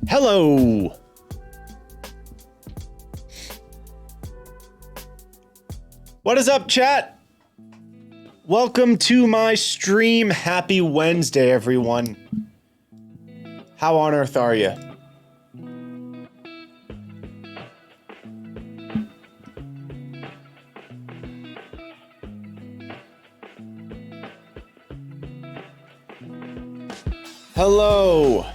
Hello! What is up, chat? Welcome to my stream. Happy Wednesday, everyone. How on earth are you? Hello.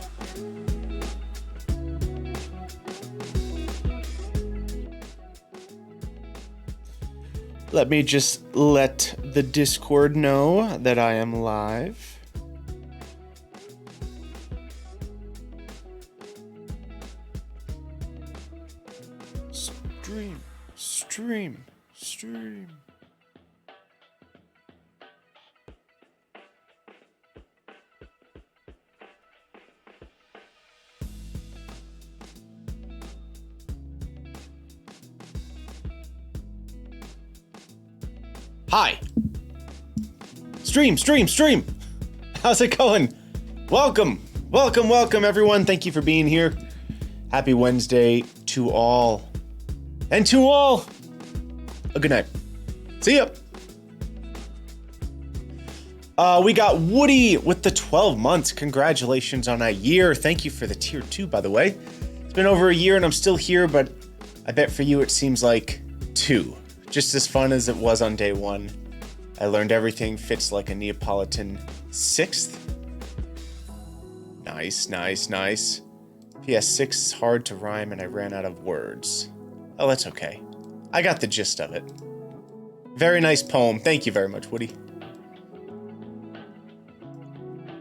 Let me just let the Discord know that I am live. Stream. Hi. Stream. How's it going? Welcome everyone. Thank you for being here. Happy Wednesday to all. And to all, a good night. See ya. We got Woody with the 12 months. Congratulations on a year. Thank you for the tier 2, by the way. It's been over a year and I'm still here, but I bet for you it seems like 2. Just as fun as it was on day 1. I learned everything fits like a Neapolitan 6th. Nice. PS 6 is hard to rhyme and I ran out of words. Oh, that's okay. I got the gist of it. Very nice poem. Thank you very much, Woody.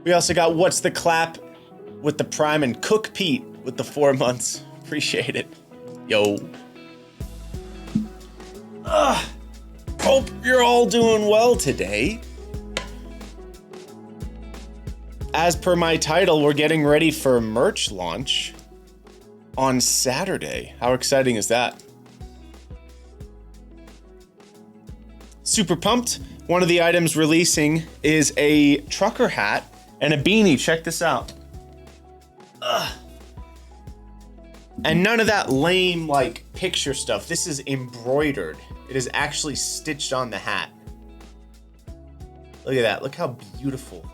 We also got What's the Clap with the Prime and Cook Pete with the 4 months. Appreciate it. Yo. Hope you're all doing well today. As per my title, we're getting ready for a merch launch on Saturday. How exciting is that? Super pumped. One of the items releasing is a trucker hat and a beanie. Check this out. And none of that lame, like, picture stuff. This is embroidered. It is actually stitched on the hat. Look at that. Look how beautiful.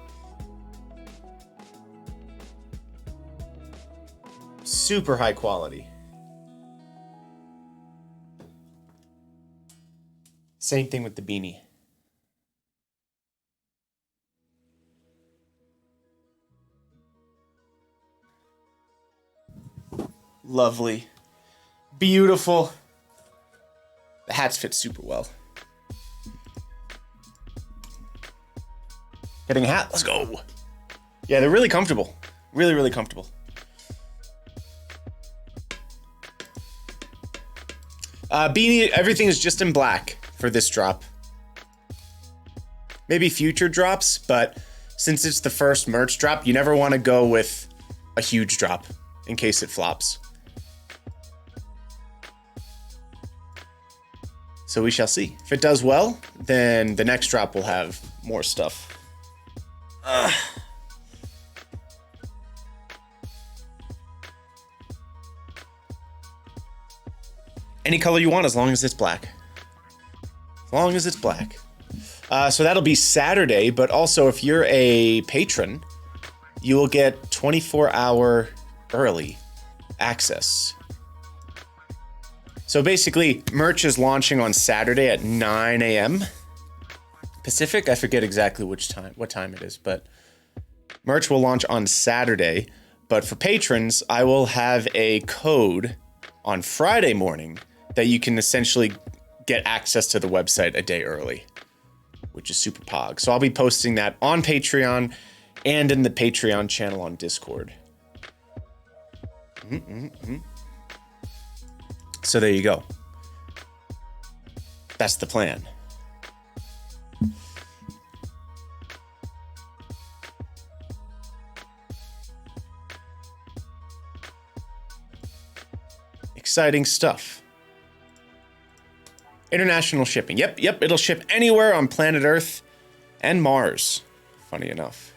Super high quality. Same thing with the beanie. Lovely. Beautiful. The hats fit super well. Getting a hat? Let's go. Yeah, they're really comfortable. Really comfortable. Beanie, everything is just in black for this drop. Maybe future drops, but since it's the first merch drop, you never want to go with a huge drop in case it flops. So we shall see. If it does well, then the next drop will have more stuff. Any color you want, as long as it's black. So that'll be Saturday, but also if you're a patron, you will get 24-hour early access. So basically, merch is launching on Saturday at 9 a.m. Pacific. I forget exactly what time it is, but merch will launch on Saturday. But for patrons, I will have a code on Friday morning that you can essentially get access to the website a day early, which is super pog. So I'll be posting that on Patreon and in the Patreon channel on Discord. So there you go. That's the plan. Exciting stuff. International shipping. Yep, it'll ship anywhere on planet Earth and Mars, funny enough.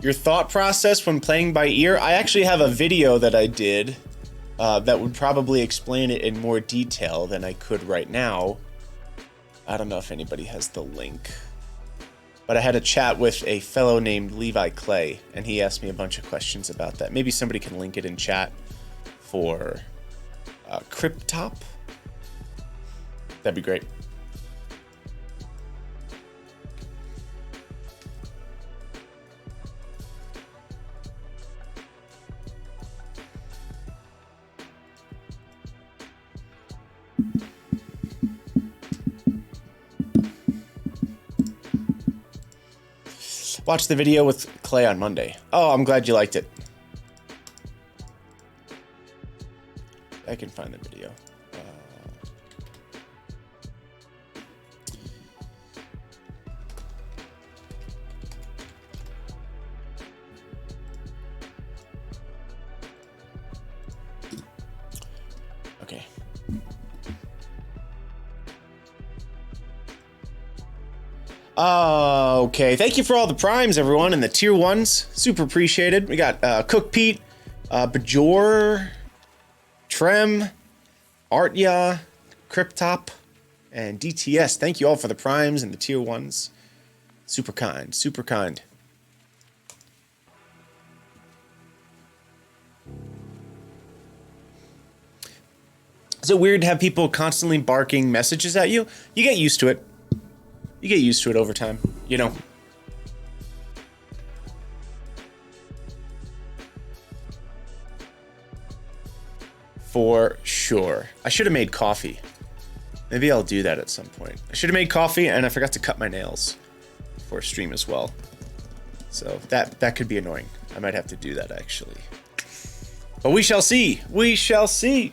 your thought process when playing by ear. I actually have a video that I did that would probably explain it in more detail than I could right now. I don't know if anybody has the link. But I had a chat with a fellow named Levi Clay, and he asked me a bunch of questions about that. Maybe somebody can link it in chat for Cryptop. That'd be great. Watch the video with Clay on Monday. Oh, I'm glad you liked it. I can find the video. Okay. Okay, thank you for all the primes, everyone, and the tier 1s. Super appreciated. We got Cook Pete, Bajor, Trem, Artya, Cryptop, and DTS. Thank you all for the primes and the tier 1s. Super kind, super kind. Is it weird to have people constantly barking messages at you? You get used to it. You get used to it over time, you know. For sure. I should have made coffee. Maybe I'll do that at some point. I should have made coffee, and I forgot to cut my nails for a stream as well. So that could be annoying. I might have to do that, actually. But we shall see. We shall see.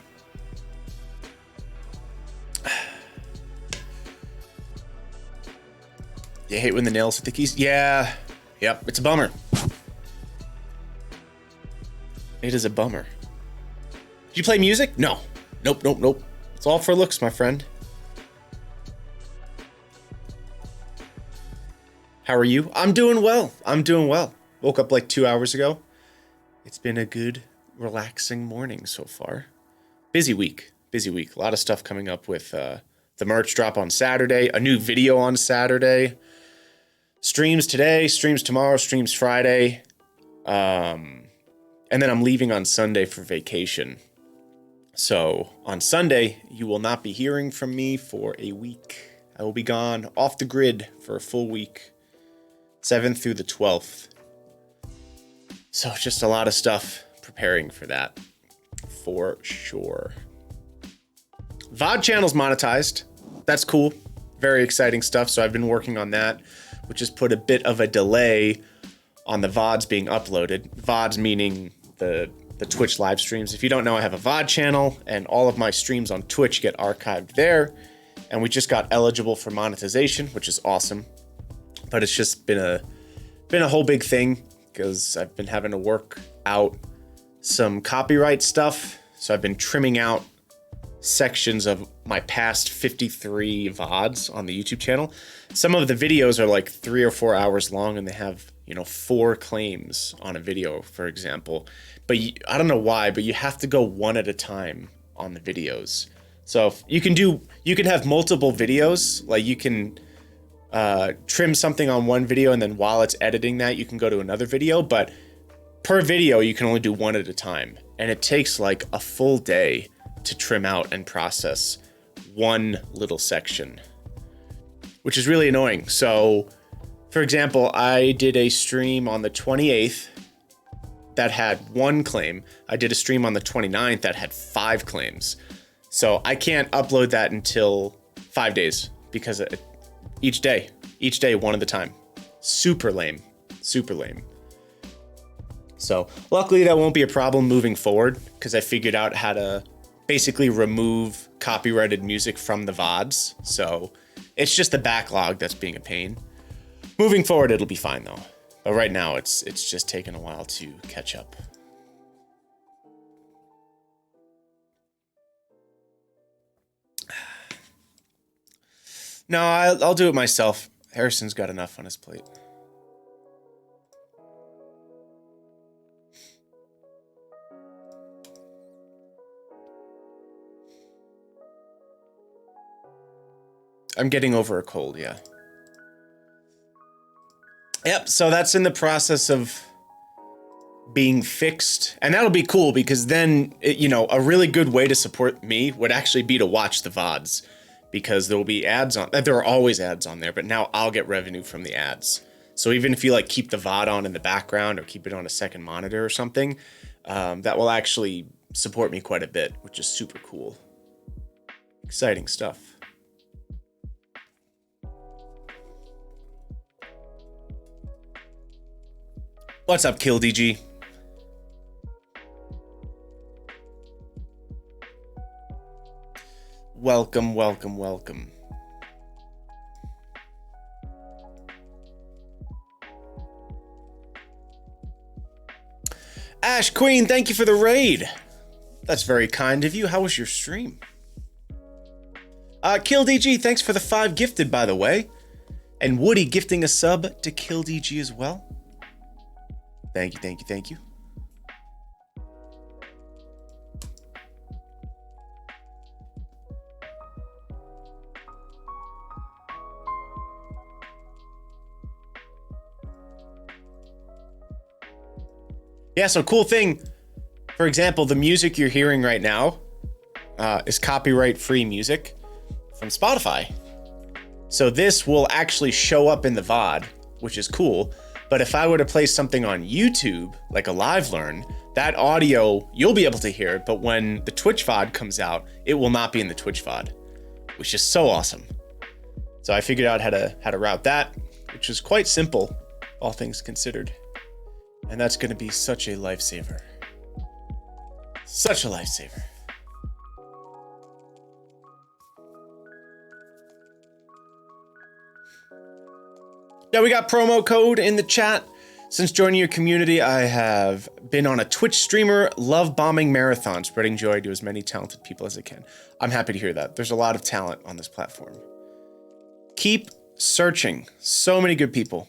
You hate when the nails hit the keys? Yeah. Yep, it's a bummer. It is a bummer. Did you play music? No. Nope, nope, nope. It's all for looks, my friend. How are you? I'm doing well. I'm doing well. Woke up like 2 hours ago. It's been a good, relaxing morning so far. Busy week. Busy week. A lot of stuff coming up with the merch drop on Saturday. A new video on Saturday. Streams today, streams tomorrow, streams Friday. And then I'm leaving on Sunday for vacation. So on Sunday, you will not be hearing from me for a week. I will be gone off the grid for a full week. 7th through the 12th. So just a lot of stuff preparing for that. For sure. VOD channel's monetized. That's cool. Very exciting stuff. So I've been working on that, which has put a bit of a delay on the VODs being uploaded. VODs meaning the Twitch live streams. If you don't know, I have a VOD channel, and all of my streams on Twitch get archived there. And we just got eligible for monetization, which is awesome. But it's just been a whole big thing because I've been having to work out some copyright stuff. So I've been trimming out sections of my past 53 VODs on the YouTube channel. Some of the videos are like 3 or 4 hours long, and they have, 4 claims on a video, for example. But I don't know why, but you have to go one at a time on the videos. So you can have multiple videos. Like you can trim something on one video, and then while it's editing that, you can go to another video. But per video, you can only do one at a time. And it takes like a full day to trim out and process one little section, which is really annoying. So, for example, I did a stream on the 28th that had 1 claim. I did a stream on the 29th that had 5 claims. So I can't upload that until 5 days because each day, one at a time. Super lame, super lame. So luckily that won't be a problem moving forward because I figured out how to basically remove copyrighted music from the VODs. So it's just the backlog that's being a pain. Moving forward, it'll be fine though. But right now it's just taken a while to catch up. No, I'll do it myself. Harrison's got enough on his plate. I'm getting over a cold, yeah. Yep, so that's in the process of being fixed. And that'll be cool because then, you know, a really good way to support me would actually be to watch the VODs. Because there will be ads on, there are always ads on there, but now I'll get revenue from the ads. So even if you like keep the VOD on in the background or keep it on a second monitor or something, that will actually support me quite a bit, which is super cool. Exciting stuff. What's up, Kill DG? Welcome, welcome, welcome. Ash Queen, thank you for the raid. That's very kind of you. How was your stream? Kill DG, thanks for the 5 gifted, by the way. And Woody gifting a sub to Kill DG as well. Thank you, thank you, thank you. Yeah, so cool thing. For example, the music you're hearing right now is copyright-free music from Spotify. So this will actually show up in the VOD, which is cool. But if I were to play something on YouTube, like a live learn, that audio, you'll be able to hear it, but when the Twitch VOD comes out, it will not be in the Twitch VOD, which is so awesome. So I figured out how to route that, which is quite simple, all things considered. And that's going to be such a lifesaver. Such a lifesaver. Yeah, we got promo code in the chat. Since joining your community, I have been on a Twitch streamer love bombing marathon, spreading joy to as many talented people as I can. I'm happy to hear that. There's a lot of talent on this platform. Keep searching. So many good people.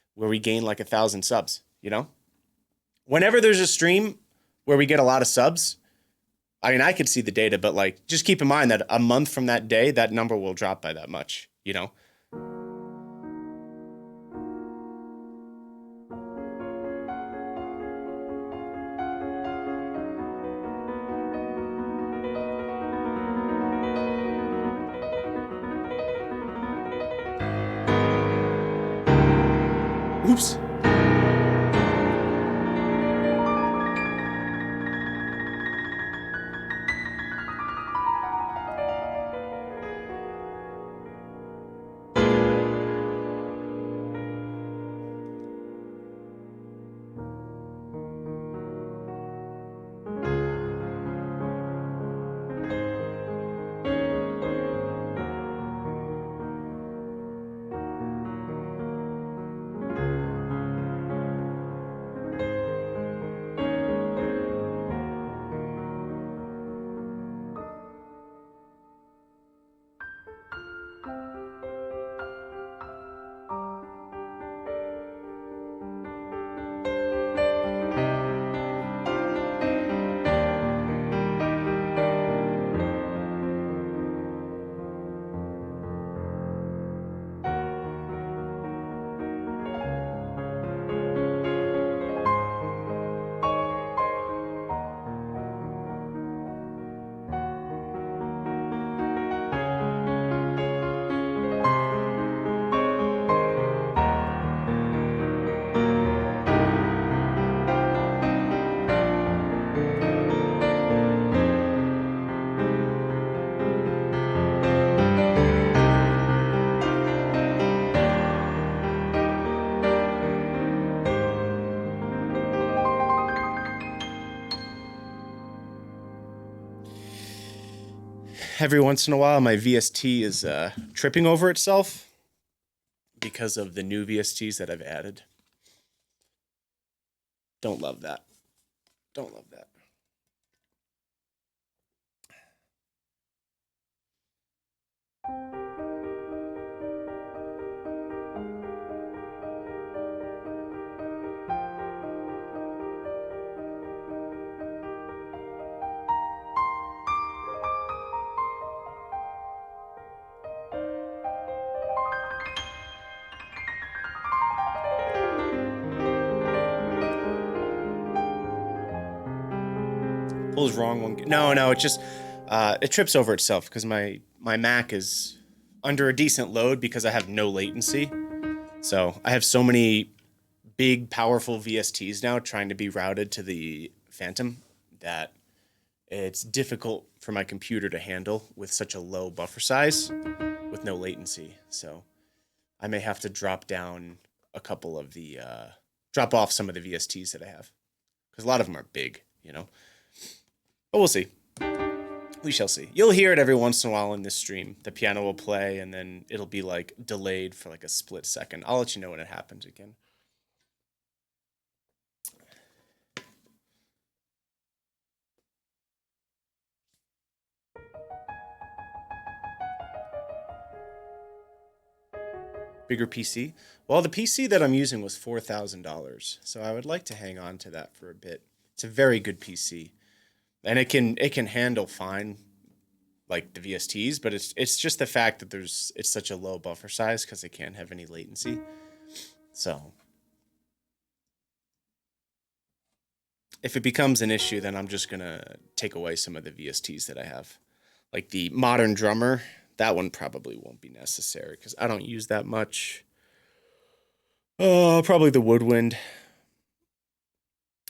where we gain like 1,000 subs, you know? Whenever there's a stream where we get a lot of subs, I mean, I could see the data, but like, just keep in mind that a month from that day, that number will drop by that much, you know? Oops. Every once in a while, my VST is tripping over itself because of the new VSTs that I've added. Don't love that. Don't love that. Pulls wrong one. No, it just it trips over itself because my Mac is under a decent load because I have no latency. So I have so many big, powerful VSTs now trying to be routed to the Phantom that it's difficult for my computer to handle with such a low buffer size with no latency. So I may have to drop down a couple of the drop off some of the VSTs that I have because a lot of them are big, you know. But we'll see. We shall see. You'll hear it every once in a while in this stream. The piano will play, and then it'll be like delayed for like a split second. I'll let you know when it happens again. Bigger PC? Well, the PC that I'm using was $4,000, so I would like to hang on to that for a bit. It's a very good PC. And it can handle fine, like the VSTs, but it's just the fact that it's such a low buffer size because it can't have any latency. So if it becomes an issue, then I'm just gonna take away some of the VSTs that I have, like the Modern Drummer. That one probably won't be necessary because I don't use that much. Probably the Woodwind.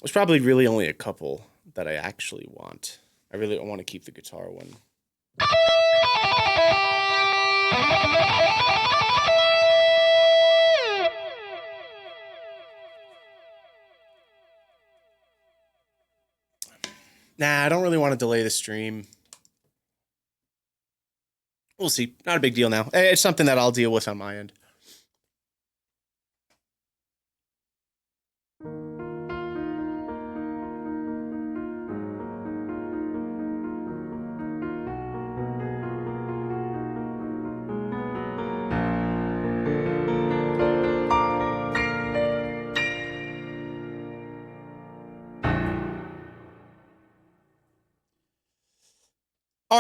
There's probably really only a couple that I actually want. I really don't want to keep the guitar one. Nah, I don't really want to delay the stream. We'll see. Not a big deal now. It's something that I'll deal with on my end.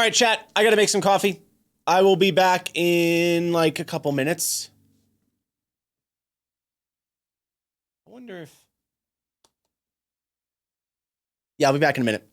right, chat. I gotta make some coffee. I will be back in like a couple minutes. I wonder if... Yeah, I'll be back in a minute.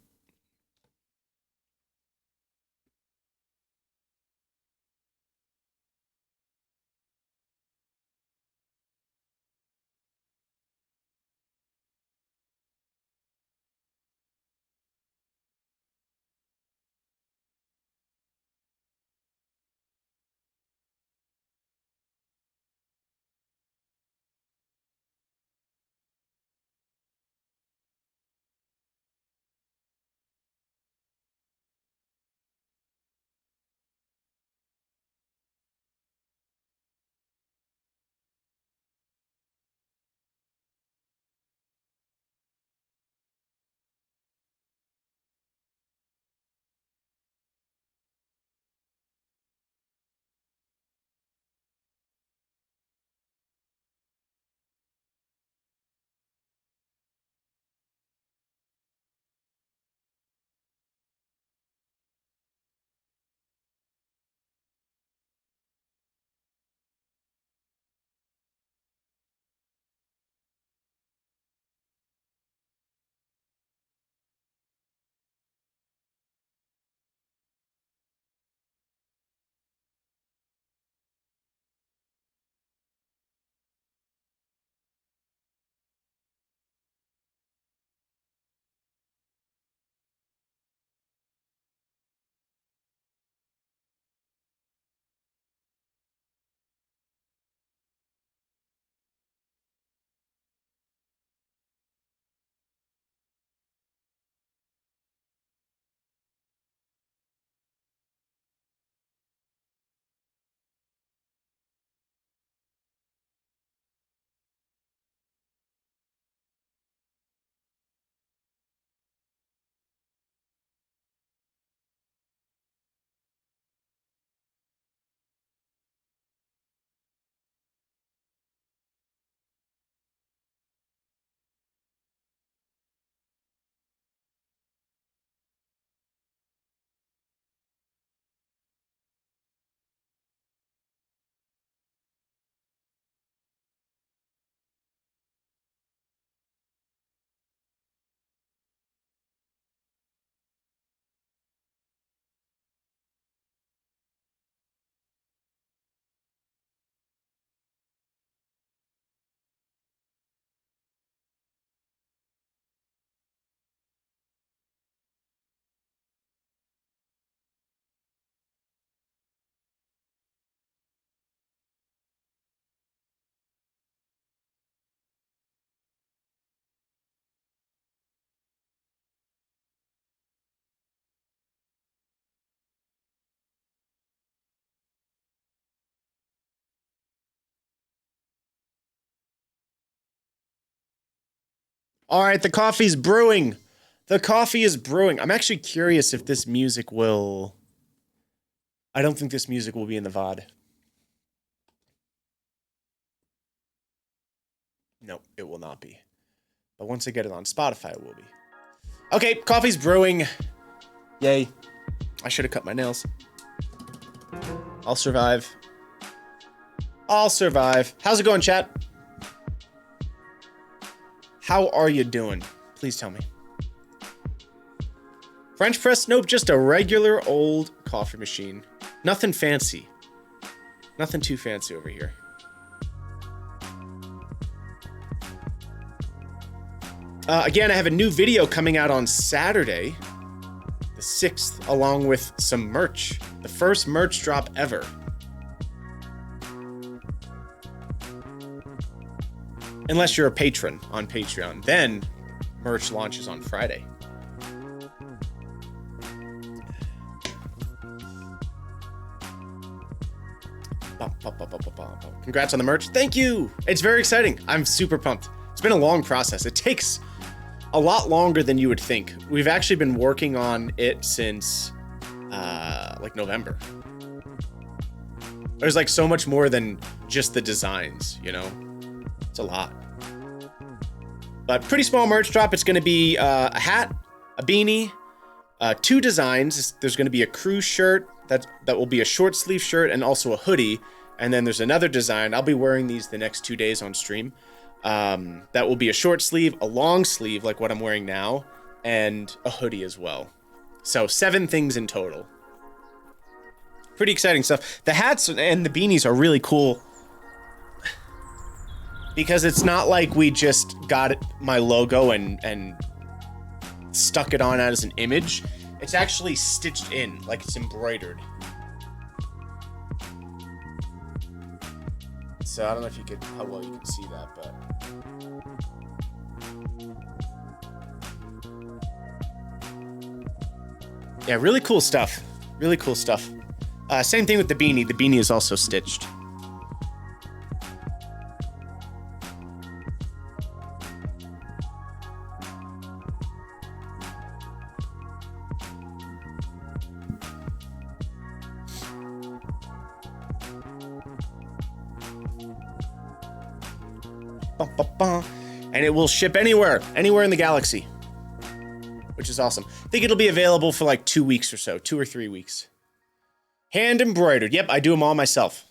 All right, the coffee's brewing. The coffee is brewing. I'm actually curious if this music will... I don't think this music will be in the VOD. No, it will not be. But once I get it on Spotify, it will be. Okay, coffee's brewing. Yay. I should have cut my nails. I'll survive. I'll survive. How's it going, chat? How are you doing? Please tell me. French press? Nope, just a regular old coffee machine. Nothing fancy. Nothing too fancy over here. Again, I have a new video coming out on Saturday, the 6th, along with some merch. The first merch drop ever. Unless you're a patron on Patreon. Then, merch launches on Friday. Congrats on the merch. Thank you! It's very exciting. I'm super pumped. It's been a long process. It takes a lot longer than you would think. We've actually been working on it since, like November. There's like so much more than just the designs, you know? It's a lot. But pretty small merch drop. It's going to be a hat, a beanie, 2 designs. There's going to be a crew shirt that will be a short sleeve shirt and also a hoodie. And then there's another design. I'll be wearing these the next 2 days on stream. That will be a short sleeve, a long sleeve like what I'm wearing now, and a hoodie as well. So 7 things in total. Pretty exciting stuff. The hats and the beanies are really cool because it's not like we just got my logo and stuck it on as an image. It's actually stitched in, like it's embroidered. So I don't know if you could, how well you can see that, but. Yeah, really cool stuff. Really cool stuff. Same thing with the beanie. The beanie is also stitched. And it will ship anywhere in the galaxy, which is awesome. I think it'll be available for like 2 weeks or so, 2 or 3 weeks. Hand embroidered. Yep, I do them all myself.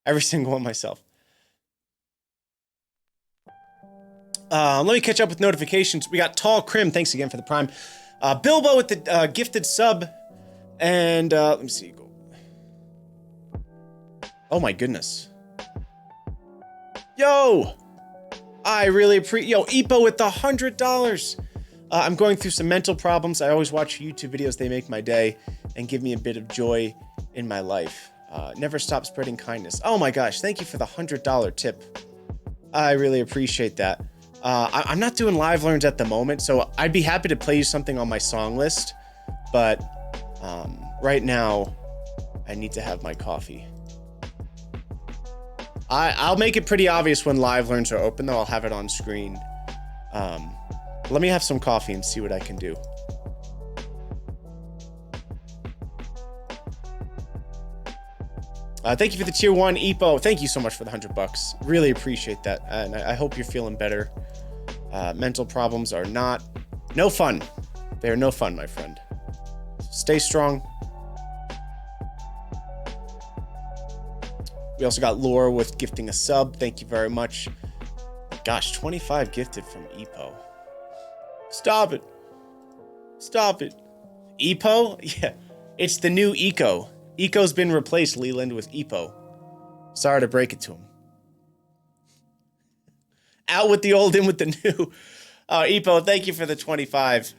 Every single one myself. Let me catch up with notifications. We got Tall Crim. Thanks again for the Prime. Bilbo with the gifted sub. And let me see. Oh my goodness. Yo! I really appreciate... Yo, Epo with the $100. I'm going through some mental problems. I always watch YouTube videos. They make my day and give me a bit of joy in my life. Never stop spreading kindness. Oh my gosh, thank you for the $100 tip. I really appreciate that. I'm not doing live learns at the moment, so I'd be happy to play you something on my song list. But right now, I need to have my coffee. I'll make it pretty obvious when live learns are open, though. I'll have it on screen. Let me have some coffee and see what I can do. Thank you for the tier 1, Epo. Thank you so much for the $100. Really appreciate that. And I hope you're feeling better. Mental problems are no fun. They are no fun, my friend. Stay strong. We also got Laura with gifting a sub. Thank you very much. Gosh, 25 gifted from Epo. Stop it. Stop it. Epo? Yeah. It's the new Eco. Eco's been replaced, Leland, with Epo. Sorry to break it to him. Out with the old, in with the new. Epo, thank you for the 25.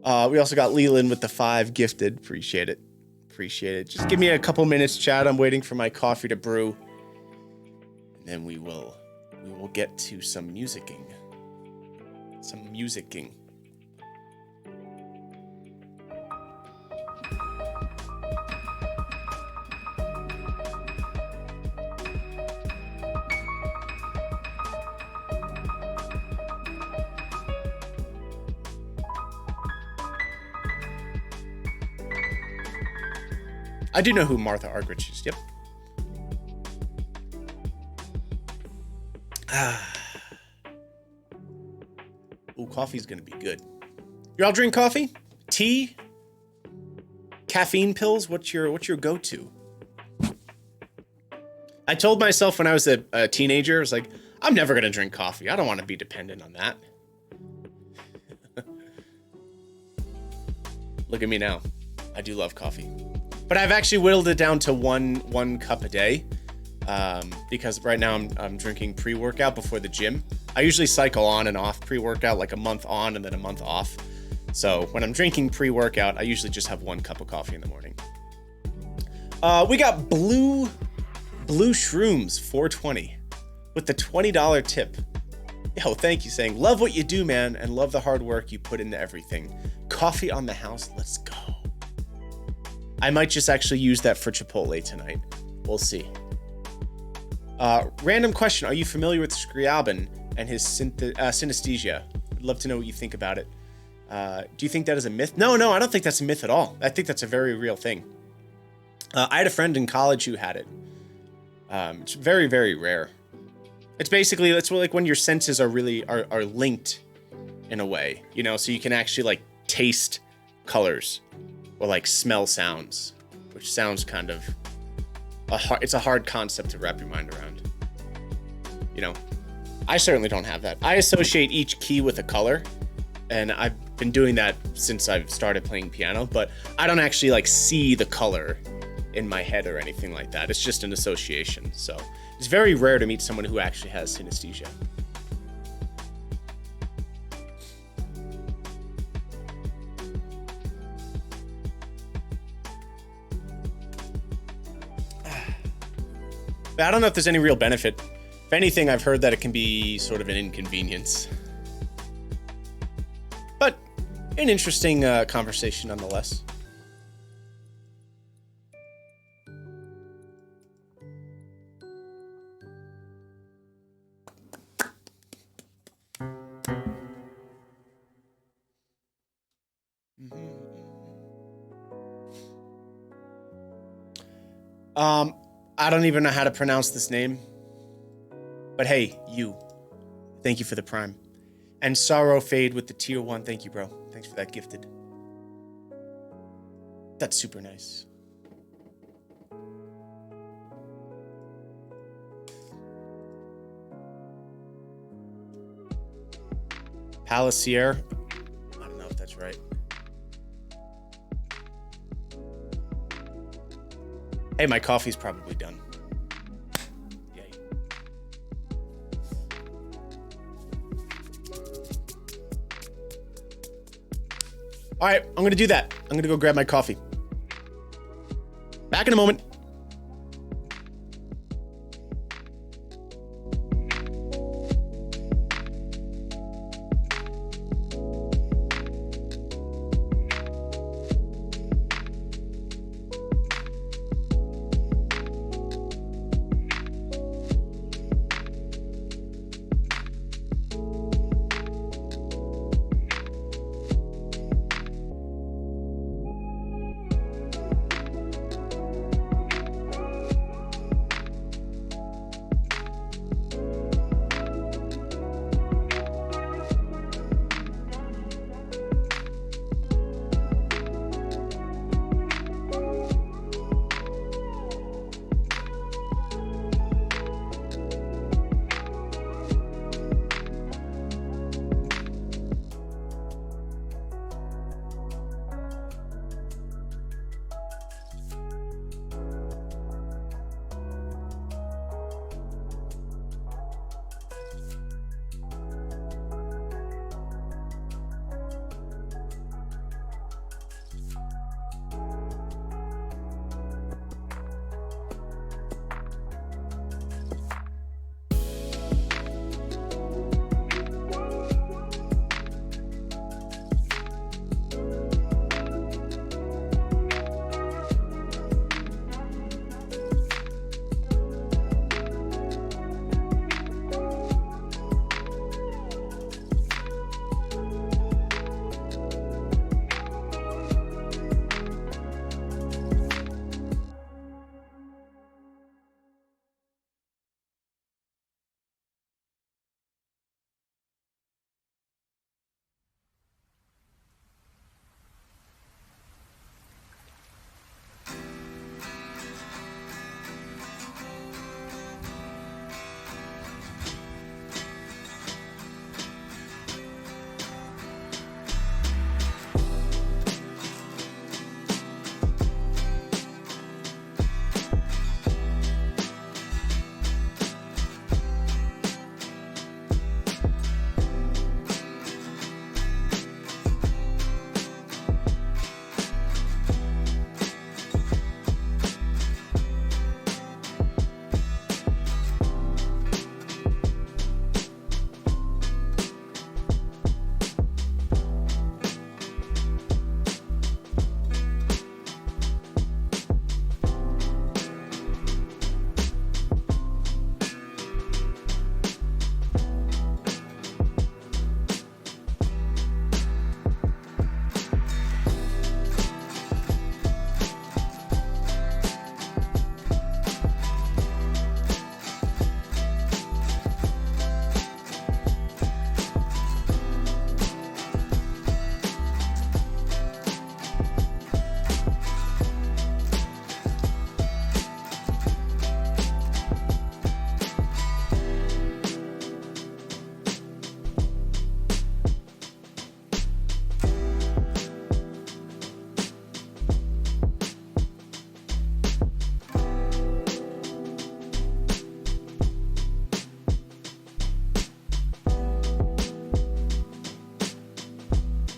We also got Leland with the 5 gifted. Appreciate it. Appreciate it. Just give me a couple minutes, chat. I'm waiting for my coffee to brew. And then we will get to some musicking. Some musicking. I do know who Martha Argerich is. Yep. Ooh, coffee's gonna be good. You all drink coffee? Tea? Caffeine pills? What's your go-to? I told myself when I was a teenager, I was like, I'm never gonna drink coffee. I don't want to be dependent on that. Look at me now. I do love coffee. But I've actually whittled it down to one cup a day, because right now I'm drinking pre-workout before the gym. I usually cycle on and off pre-workout, like a month on and then a month off. So when I'm drinking pre-workout, I usually just have 1 cup of coffee in the morning. We got Blue Shrooms 420 with the $20 tip. Yo, thank you, saying, love what you do, man, and love the hard work you put into everything. Coffee on the house, let's go. I might just actually use that for Chipotle tonight. We'll see. Random question. Are you familiar with Scriabin and his synesthesia? I'd love to know what you think about it. Do you think that is a myth? No, I don't think that's a myth at all. I think that's a very real thing. I had a friend in college who had it. It's very, very rare. It's basically, it's like when your senses are really are linked in a way, you know, so you can actually like taste colors or like smell sounds, which sounds kind of it's a hard concept to wrap your mind around. You know, I certainly don't have that. I associate each key with a color, and I've been doing that since I've started playing piano, but I don't actually like see the color in my head or anything like that. It's just an association. So it's very rare to meet someone who actually has synesthesia. But I don't know if there's any real benefit. If anything, I've heard that it can be sort of an inconvenience. But an interesting conversation nonetheless. I don't even know how to pronounce this name. But hey, you. Thank you for the prime. And Sorrow Fade with the tier 1. Thank you, bro. Thanks for that gifted. That's super nice. Palacier. I don't know if that's right. Hey, my coffee's probably done. Yay. All right, I'm gonna do that. I'm gonna go grab my coffee. Back in a moment.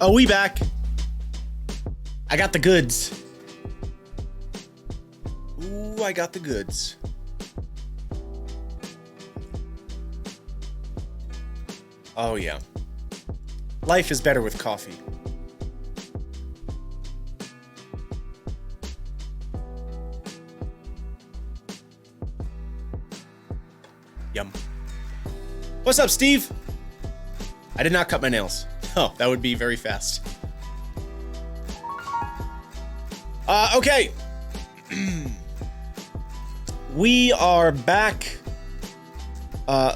Oh, we back. I got the goods. Ooh, I got the goods. Oh, yeah. Life is better with coffee. Yum. What's up, Steve? I did not cut my nails. Oh, that would be very fast. Okay. We are back.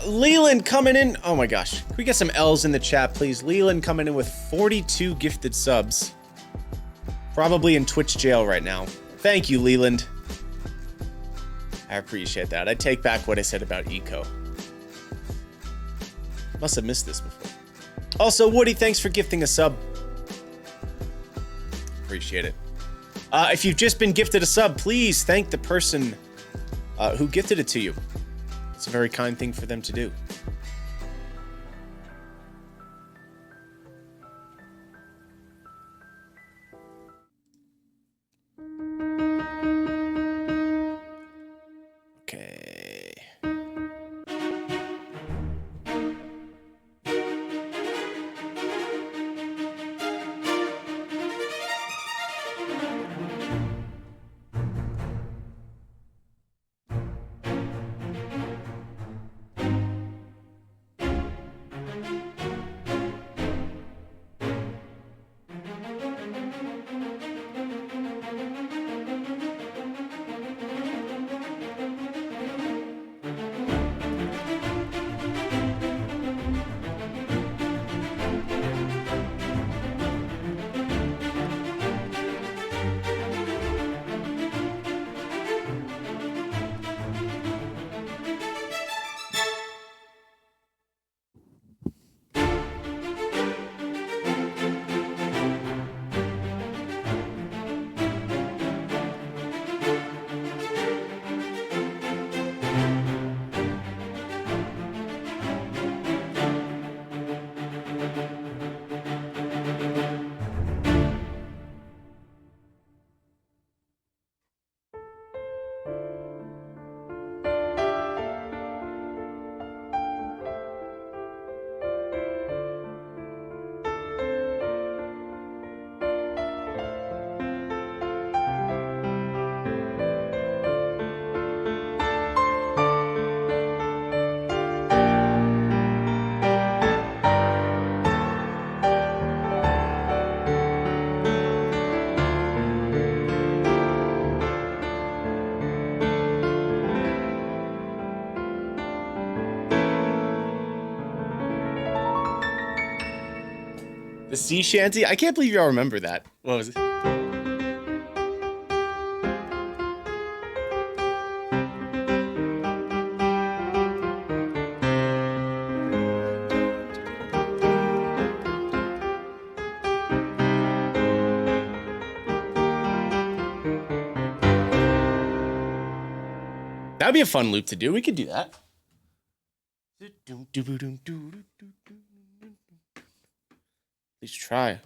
Leland coming in. Oh my gosh. Can we get some L's in the chat, please? Leland coming in with 42 gifted subs. Probably in Twitch jail right now. Thank you, Leland. I appreciate that. I take back what I said about Eco. Must have missed this before. Also, Woody, thanks for gifting a sub. Appreciate it. If you've just been gifted a sub, please thank the person who gifted it to you. It's a very kind thing for them to do. Okay. The sea shanty? I can't believe y'all remember that. What was it? That'd be a fun loop to do. We could do that. Please try.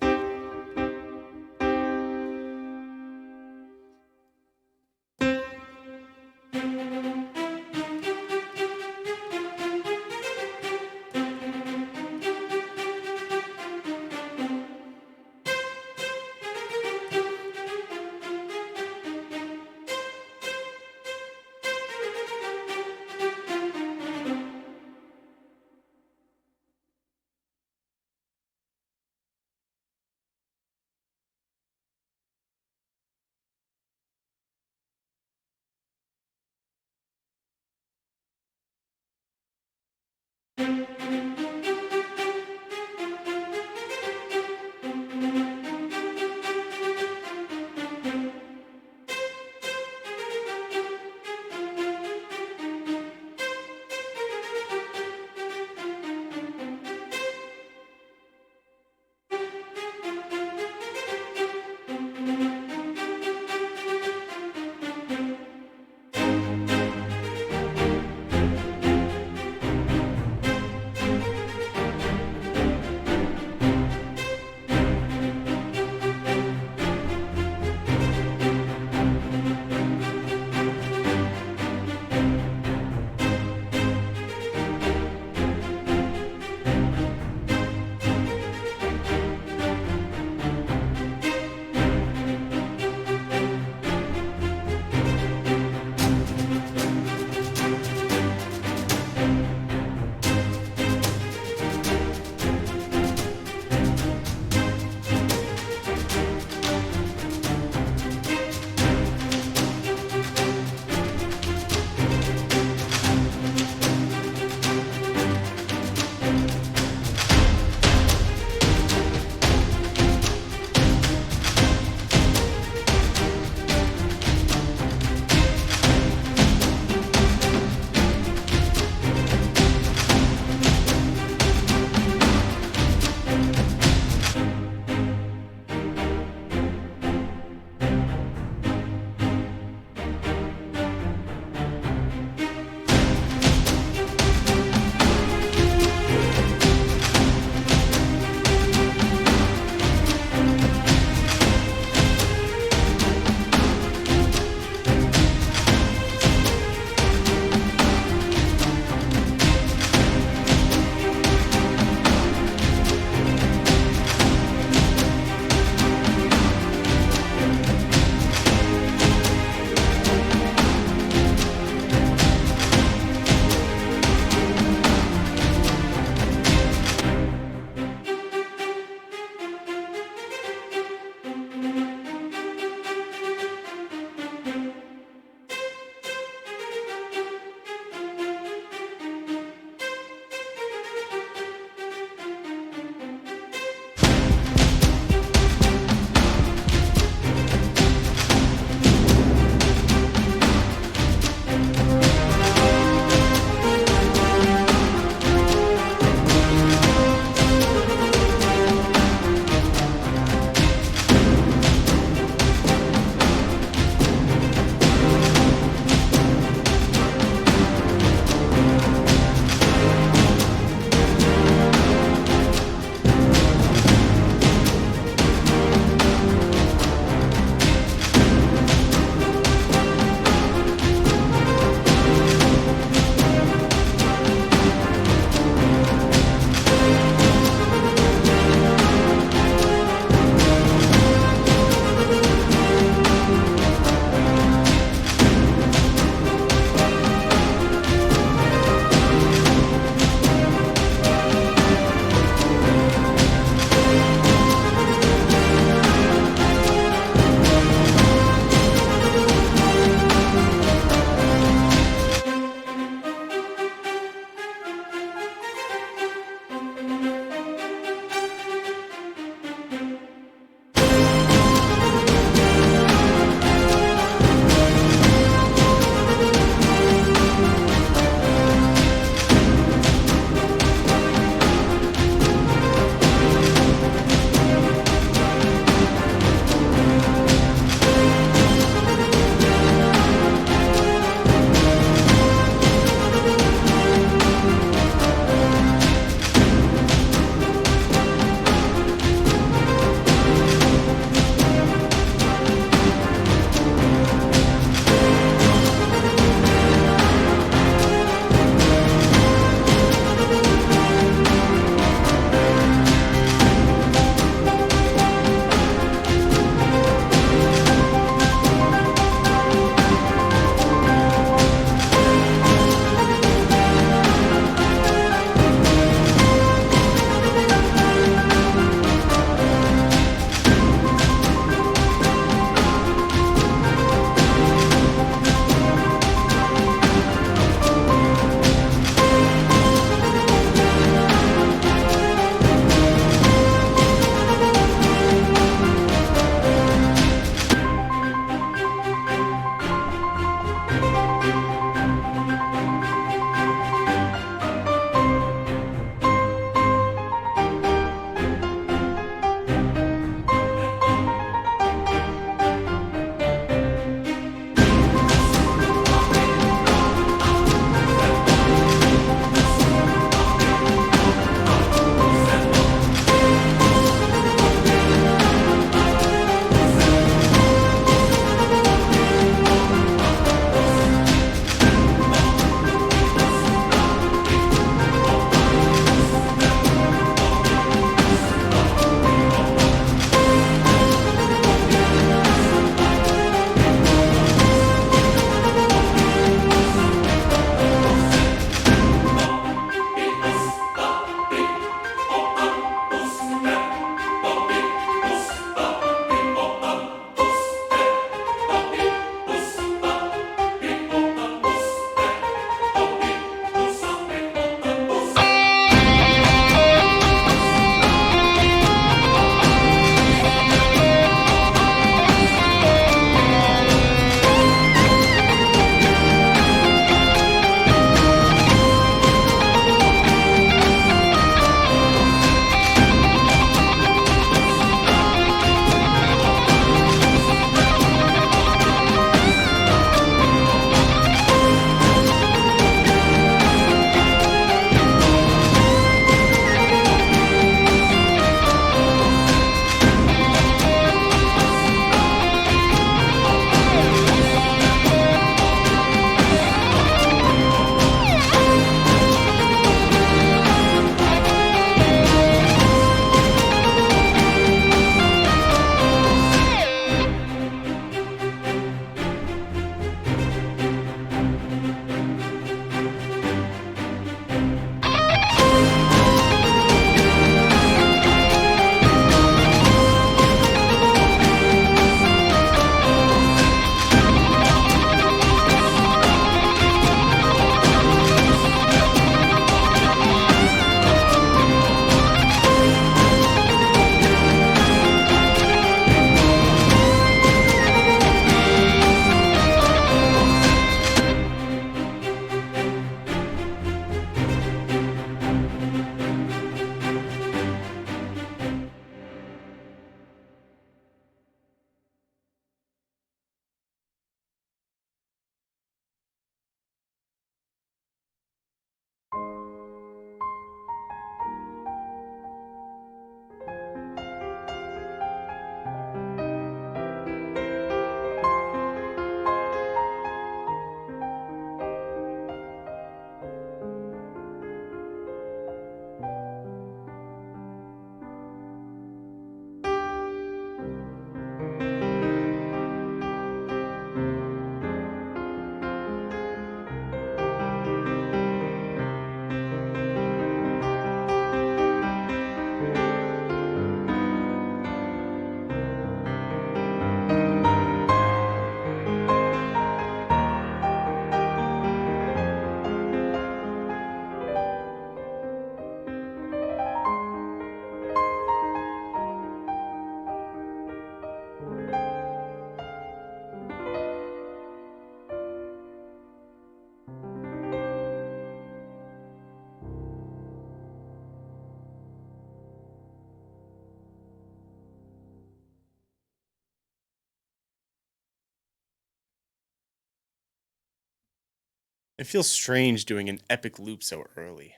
It feels strange doing an epic loop so early.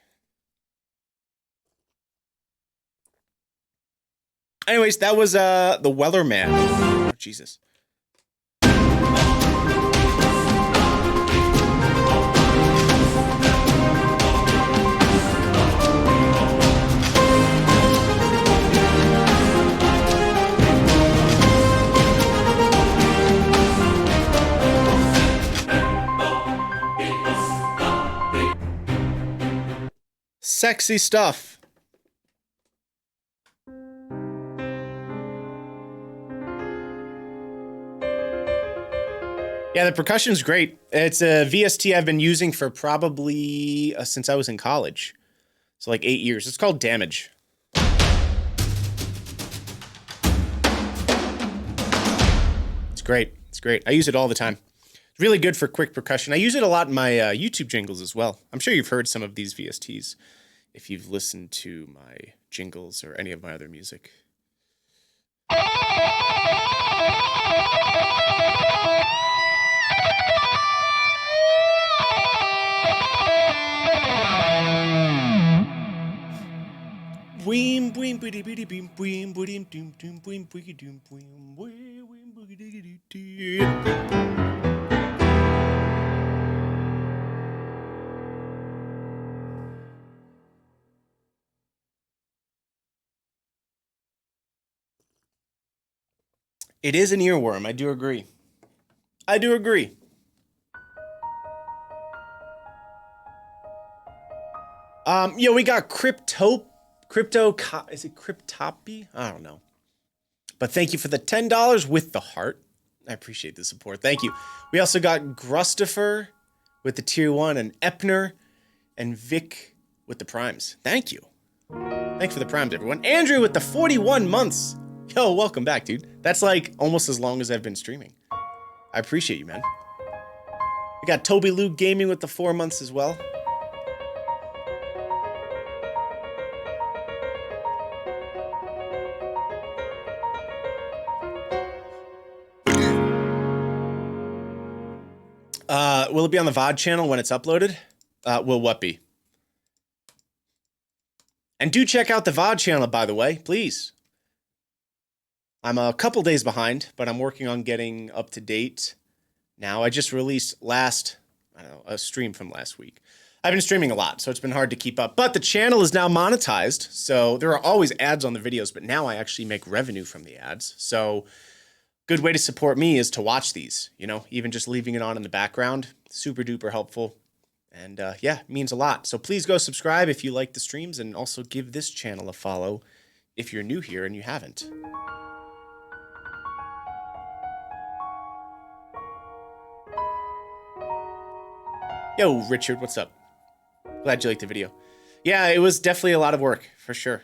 Anyways, that was the Wellerman. Oh, Jesus. Sexy stuff. Yeah, the percussion's great. It's a VST I've been using for probably since I was in college. So like 8 years. It's called Damage. It's great. It's great. I use it all the time. It's really good for quick percussion. I use it a lot in my YouTube jingles as well. I'm sure you've heard some of these VSTs if you've listened to my jingles or any of my other music. It is an earworm. I do agree. I do agree. We got is it Cryptopy? I don't know. But thank you for the $10 with the heart. I appreciate the support. Thank you. We also got Grustifer with the tier 1 and Epner and Vic with the primes. Thank you. Thanks for the primes, everyone. Andrew with the 41 months. Yo, welcome back, dude. That's like almost as long as I've been streaming. I appreciate you, man. We got Toby Lou Gaming with the 4 months as well. Will it be on the VOD channel when it's uploaded? Will what be? And do check out the VOD channel, by the way, please. I'm a couple days behind, but I'm working on getting up to date now. I just released a stream from last week. I've been streaming a lot, so it's been hard to keep up. But the channel is now monetized, so there are always ads on the videos, but now I actually make revenue from the ads. So good way to support me is to watch these, even just leaving it on in the background. Super duper helpful. And yeah, it means a lot. So please go subscribe if you like the streams, and also give this channel a follow if you're new here and you haven't. Yo, Richard, what's up? Glad you liked the video. Yeah, it was definitely a lot of work, for sure.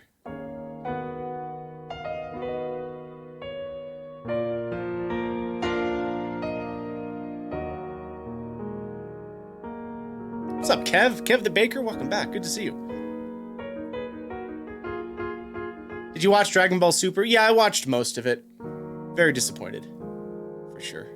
What's up, Kev? Kev the Baker, welcome back. Good to see you. Did you watch Dragon Ball Super? Yeah, I watched most of it. Very disappointed, for sure.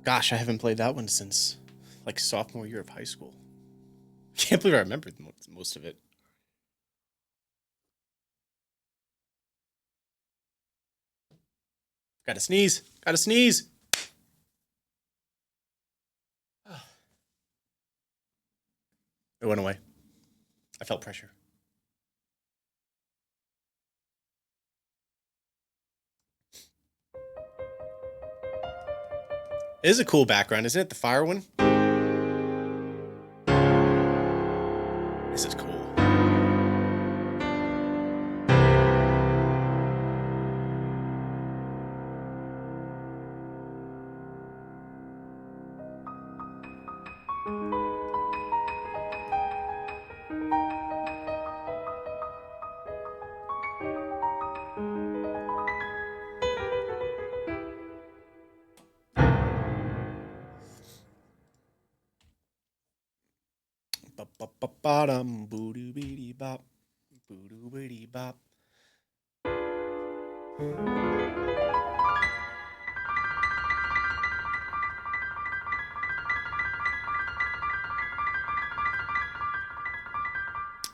Gosh, I haven't played that one since like sophomore year of high school. Can't believe I remembered most of it. Gotta sneeze. Gotta sneeze. It went away. I felt pressure. It is a cool background, isn't it? The fire one. This is cool. Ba-ba-ba-ba-dum, boo-doo-bee-dee-bop, boo-doo-bee-dee-bop.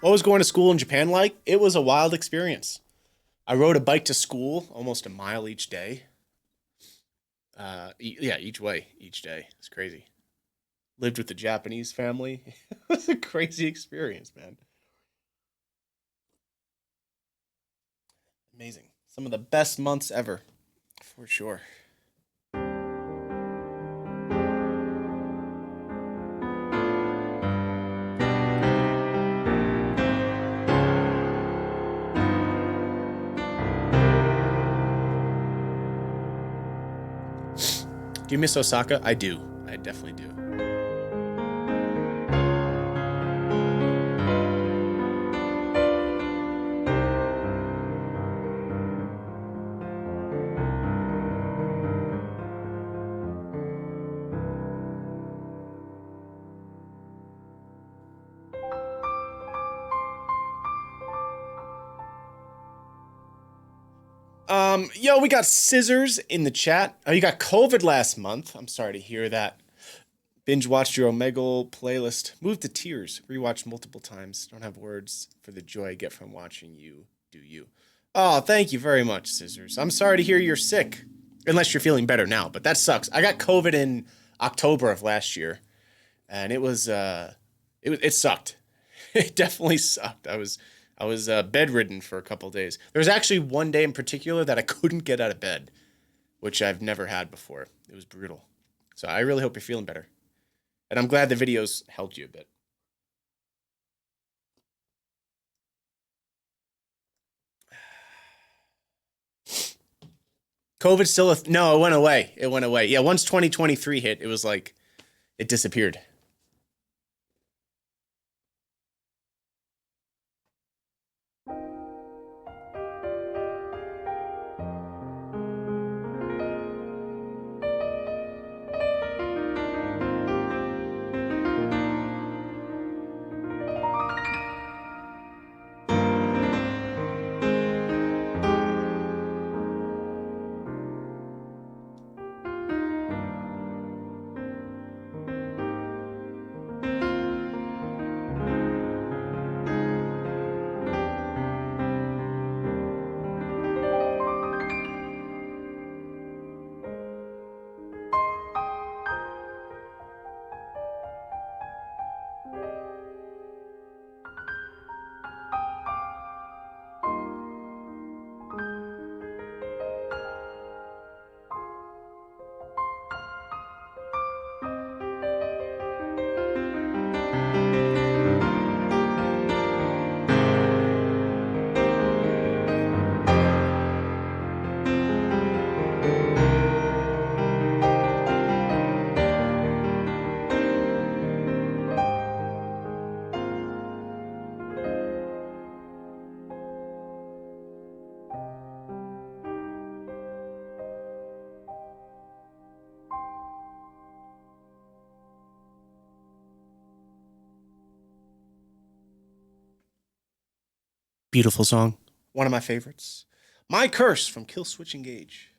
What was going to school in Japan like? It was a wild experience. I rode a bike to school almost a mile each day. Each way, each day. It's crazy. Lived with a Japanese family. It was a crazy experience, man. Amazing. Some of the best months ever, for sure. Do you miss Osaka? I do. I definitely do. Yo, we got Scissors in the chat. Oh, you got COVID last month. I'm sorry to hear that. Binge watched your Omegle playlist. Moved to tears. Rewatched multiple times. Don't have words for the joy I get from watching you do you. Oh, thank you very much, Scissors. I'm sorry to hear you're sick. Unless you're feeling better now, but that sucks. I got COVID in October of last year. and it sucked. It definitely sucked. I was bedridden for a couple days. There was actually one day in particular that I couldn't get out of bed, which I've never had before. It was brutal. So I really hope you're feeling better. And I'm glad the videos helped you a bit. COVID still no, it went away. It went away. Yeah, once 2023 hit, it was like it disappeared. Beautiful song. One of my favorites. My Curse from Killswitch Engage.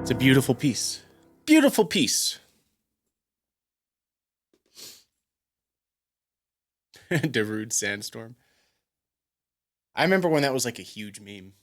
It's a beautiful piece. Beautiful piece. Darude Sandstorm. I remember when that was like a huge meme.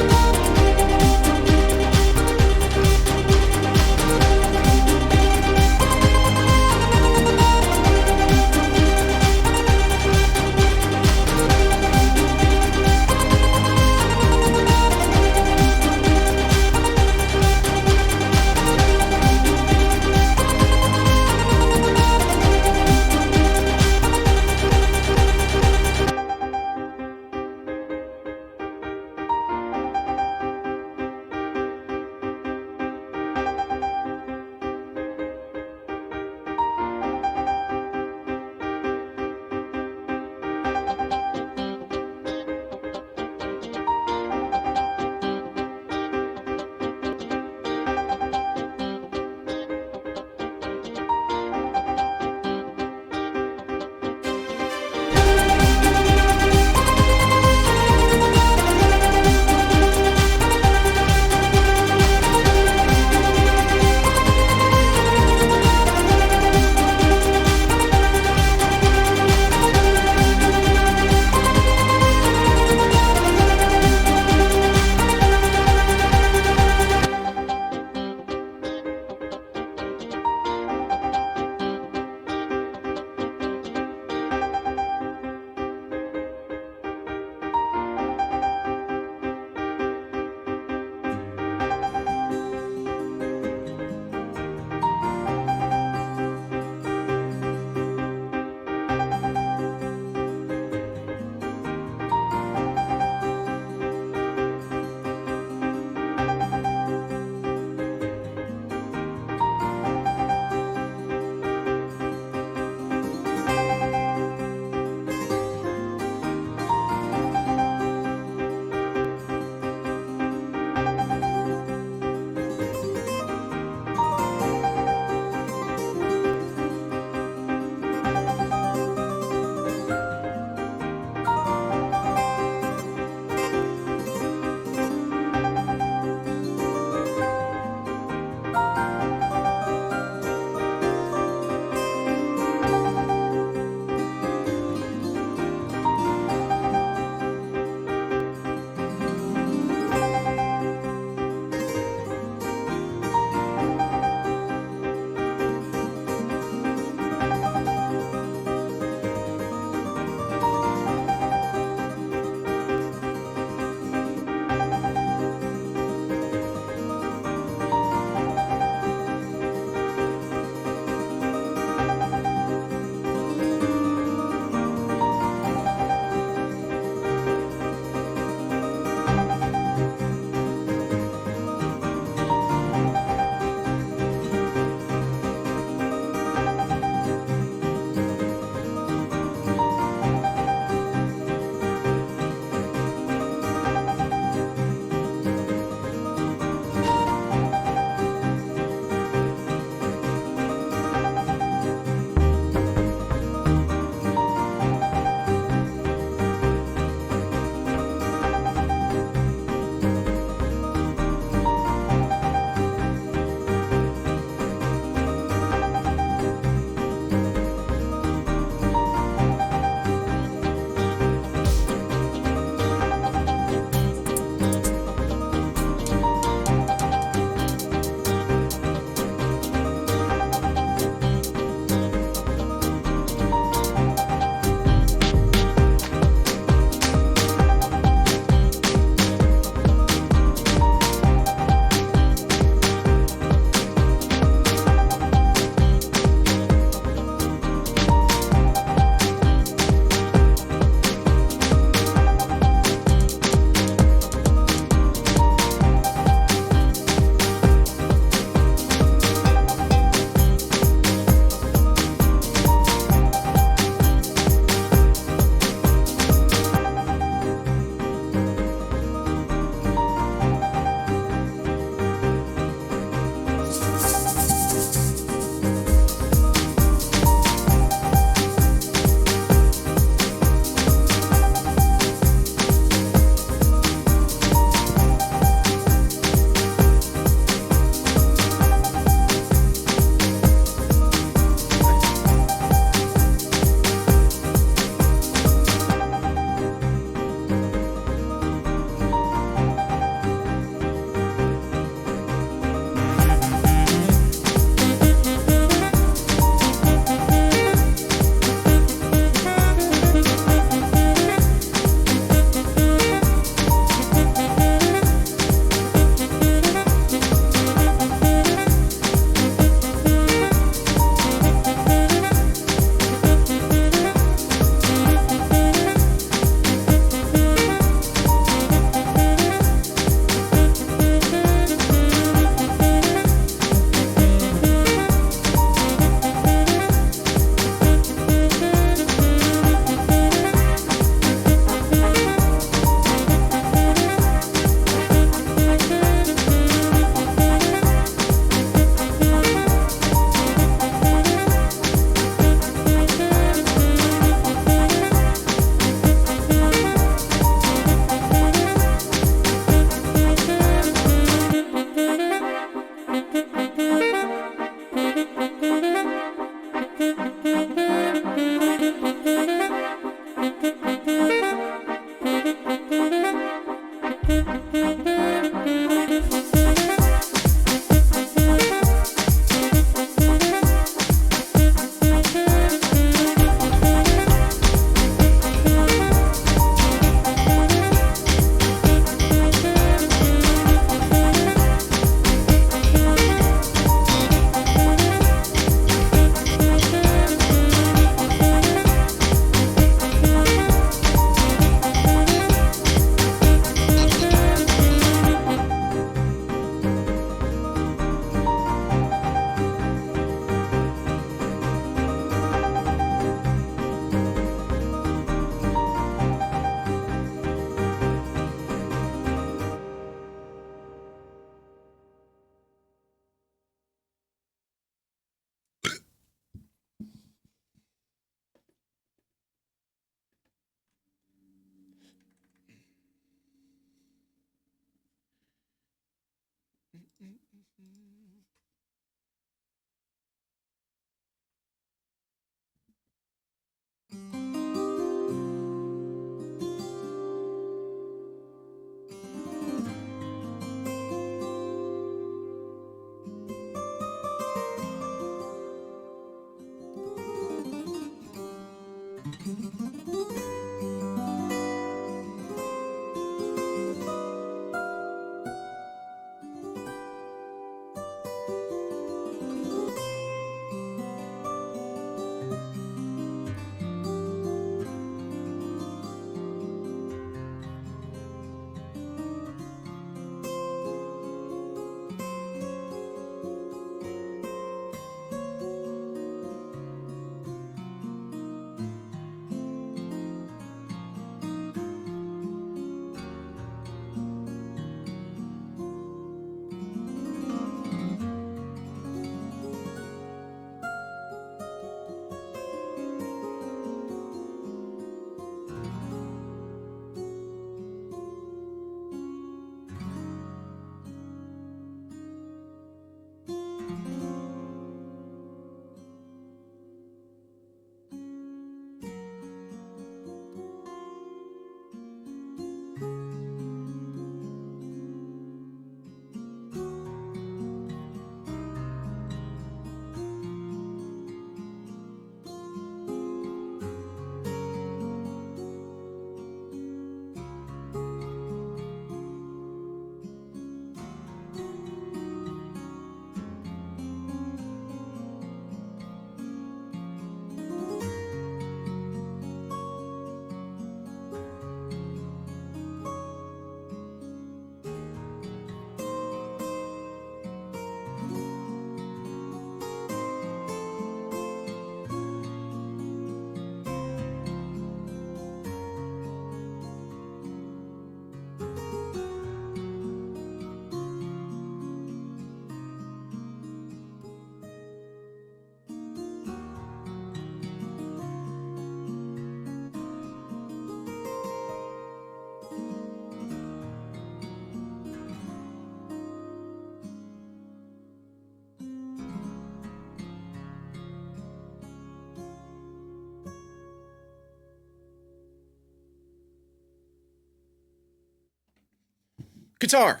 Guitar.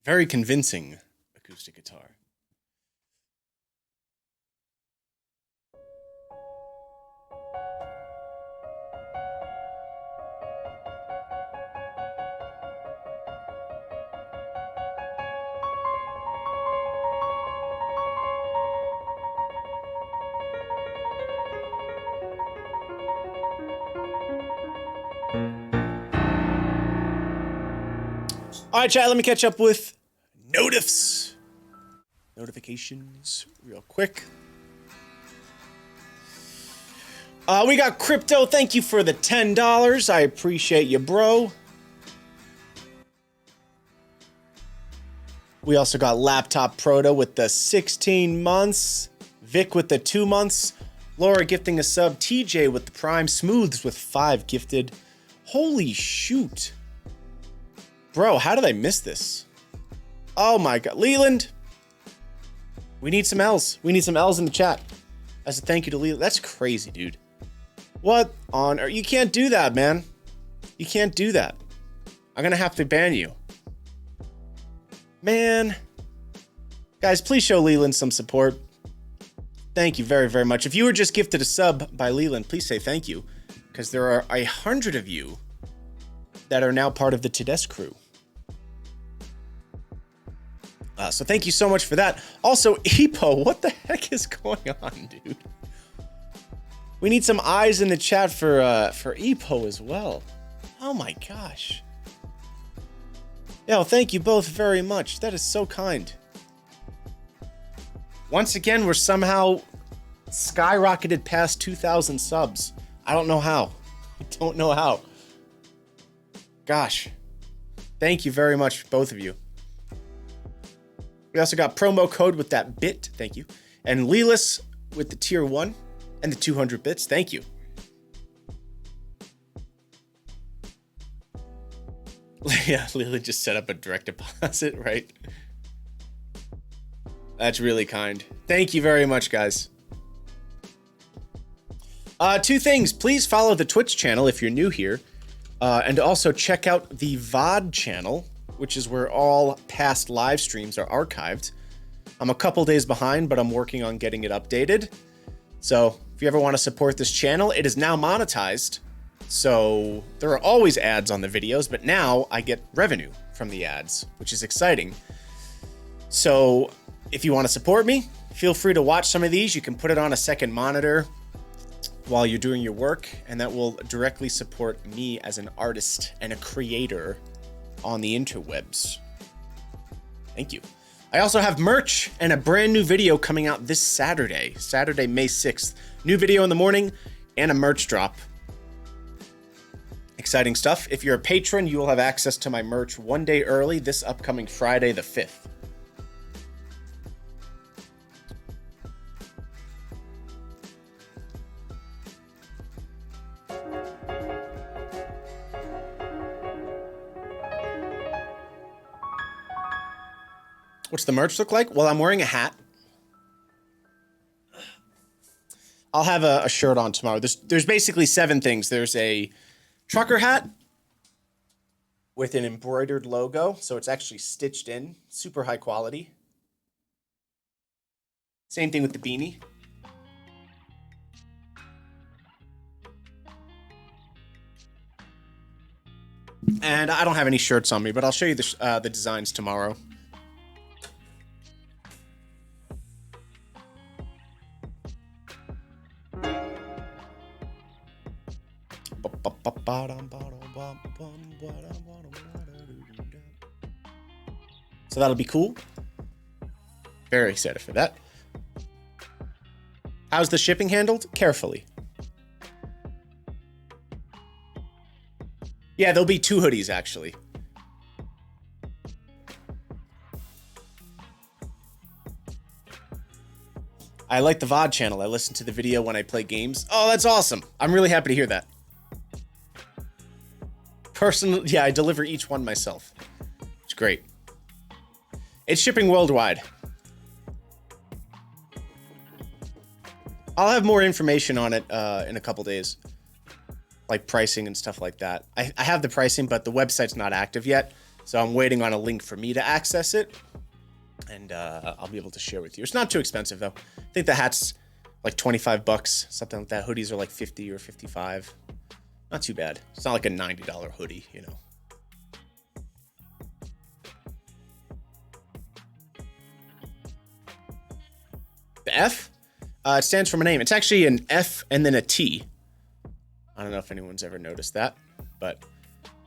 Very convincing acoustic guitar. All right, chat, let me catch up with notifications real quick. We got Crypto. Thank you for the $10. I appreciate you, bro. We also got Laptop Proto with the 16 months. Vic with the 2 months. Laura gifting a sub. TJ with the Prime. Smooths with 5 gifted. Holy shoot. Bro, how did I miss this? Oh my god. Leland. We need some L's. We need some L's in the chat. As a thank you to Leland. That's crazy, dude. What on earth? You can't do that, man. You can't do that. I'm gonna have to ban you. Man. Guys, please show Leland some support. Thank you very, very much. If you were just gifted a sub by Leland, please say thank you. Because there are 100 of you that are now part of the Tedesque crew. So thank you so much for that. Also, Epo, what the heck is going on, dude? We need some eyes in the chat for Epo as well. Oh my gosh. Yeah, well, thank you both very much. That is so kind. Once again, we're somehow skyrocketed past 2,000 subs. I don't know how. I don't know how. Gosh. Thank you very much, both of you. We also got promo code with that bit. Thank you. And Lelis with the tier 1 and the 200 bits. Thank you. Yeah, Lily just set up a direct deposit, right? That's really kind. Thank you very much, guys. Two things. Please follow the Twitch channel if you're new here. And also check out the VOD channel, which is where all past live streams are archived. I'm a couple days behind, but I'm working on getting it updated. So if you ever want to support this channel, it is now monetized. So there are always ads on the videos, but now I get revenue from the ads, which is exciting. So if you want to support me, feel free to watch some of these. You can put it on a second monitor while you're doing your work, and that will directly support me as an artist and a creator on the interwebs. Thank you. I also have merch and a brand new video coming out this Saturday, May 6th. New video in the morning and a merch drop. Exciting stuff. If you're a patron, you will have access to my merch one day early this upcoming Friday, the 5th. What's the merch look like? Well, I'm wearing a hat. I'll have a shirt on tomorrow. There's basically 7 things. There's a trucker hat with an embroidered logo, so it's actually stitched in, super high quality. Same thing with the beanie. And I don't have any shirts on me, but I'll show you the designs tomorrow. So that'll be cool. Very excited for that. How's the shipping handled? Carefully. Yeah, there'll be 2 hoodies actually. I like the VOD channel. I listen to the video when I play games. Oh, that's awesome. I'm really happy to hear that. Personally, yeah, I deliver each one myself. It's great. It's shipping worldwide. I'll have more information on it in a couple days. Like pricing and stuff like that. I have the pricing, but the website's not active yet. So I'm waiting on a link for me to access it. And I'll be able to share with you. It's not too expensive though. I think the hat's like 25 bucks, something like that. Hoodies are like 50 or 55. Not too bad. It's not like a $90 hoodie, you know. The F? It stands for my name. It's actually an F and then a T. I don't know if anyone's ever noticed that, but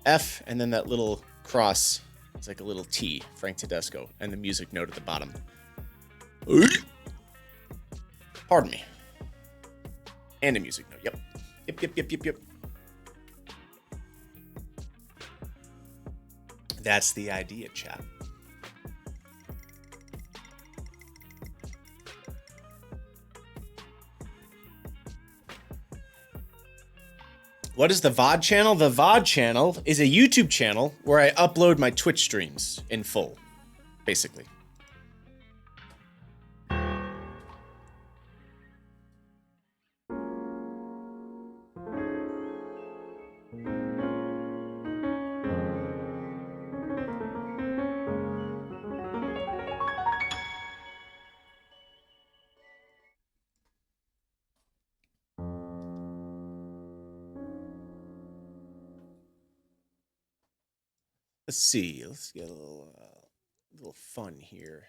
F and then that little cross. It's like a little T, Frank Tedesco, and the music note at the bottom. Pardon me. And a music note. Yep. That's the idea, chat. What is the VOD channel? The VOD channel is a YouTube channel where I upload my Twitch streams in full, basically. Let's see. Let's get a little fun here.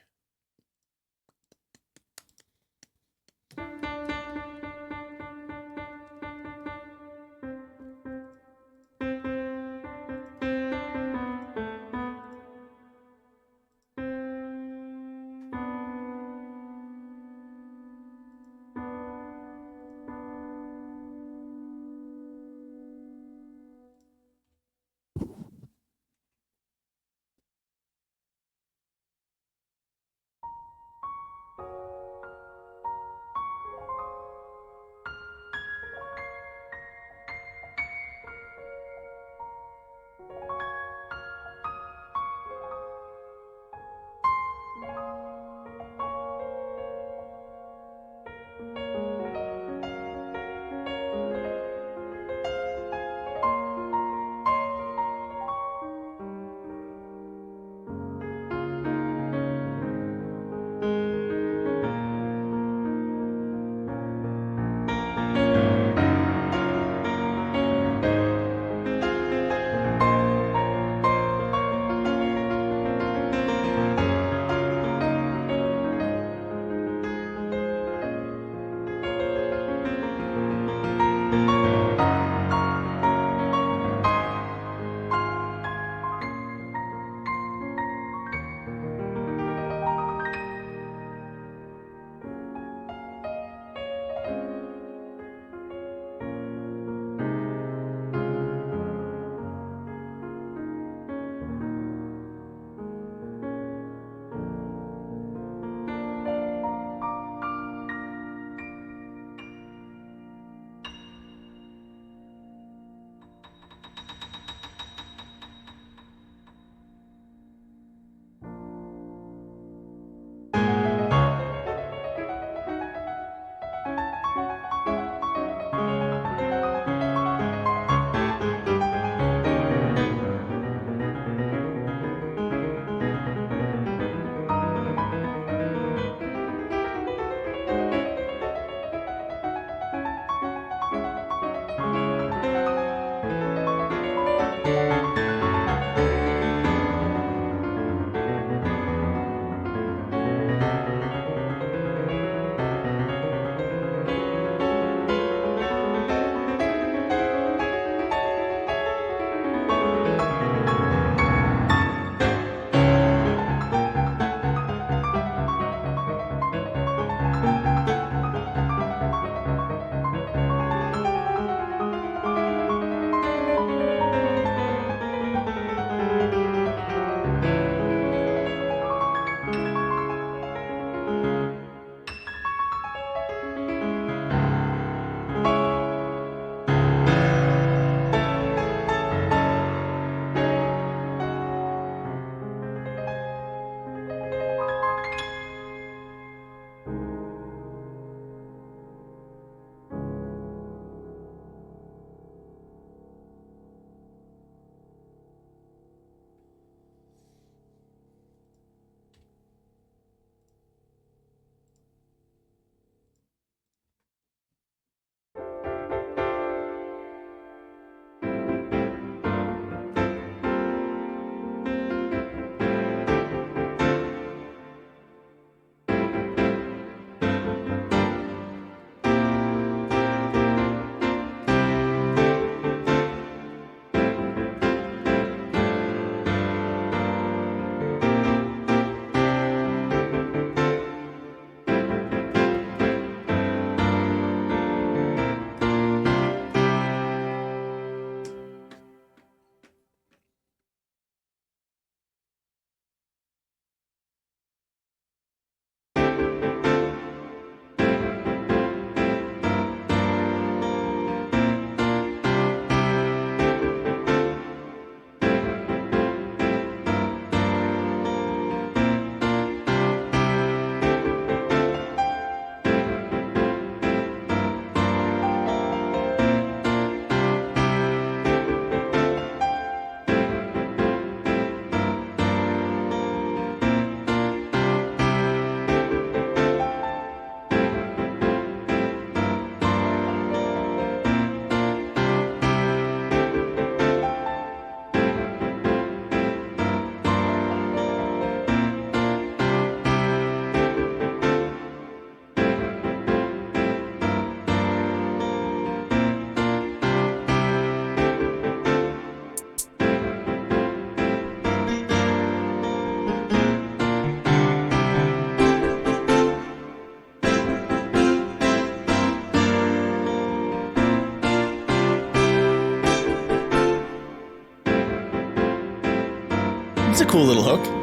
cool little hook.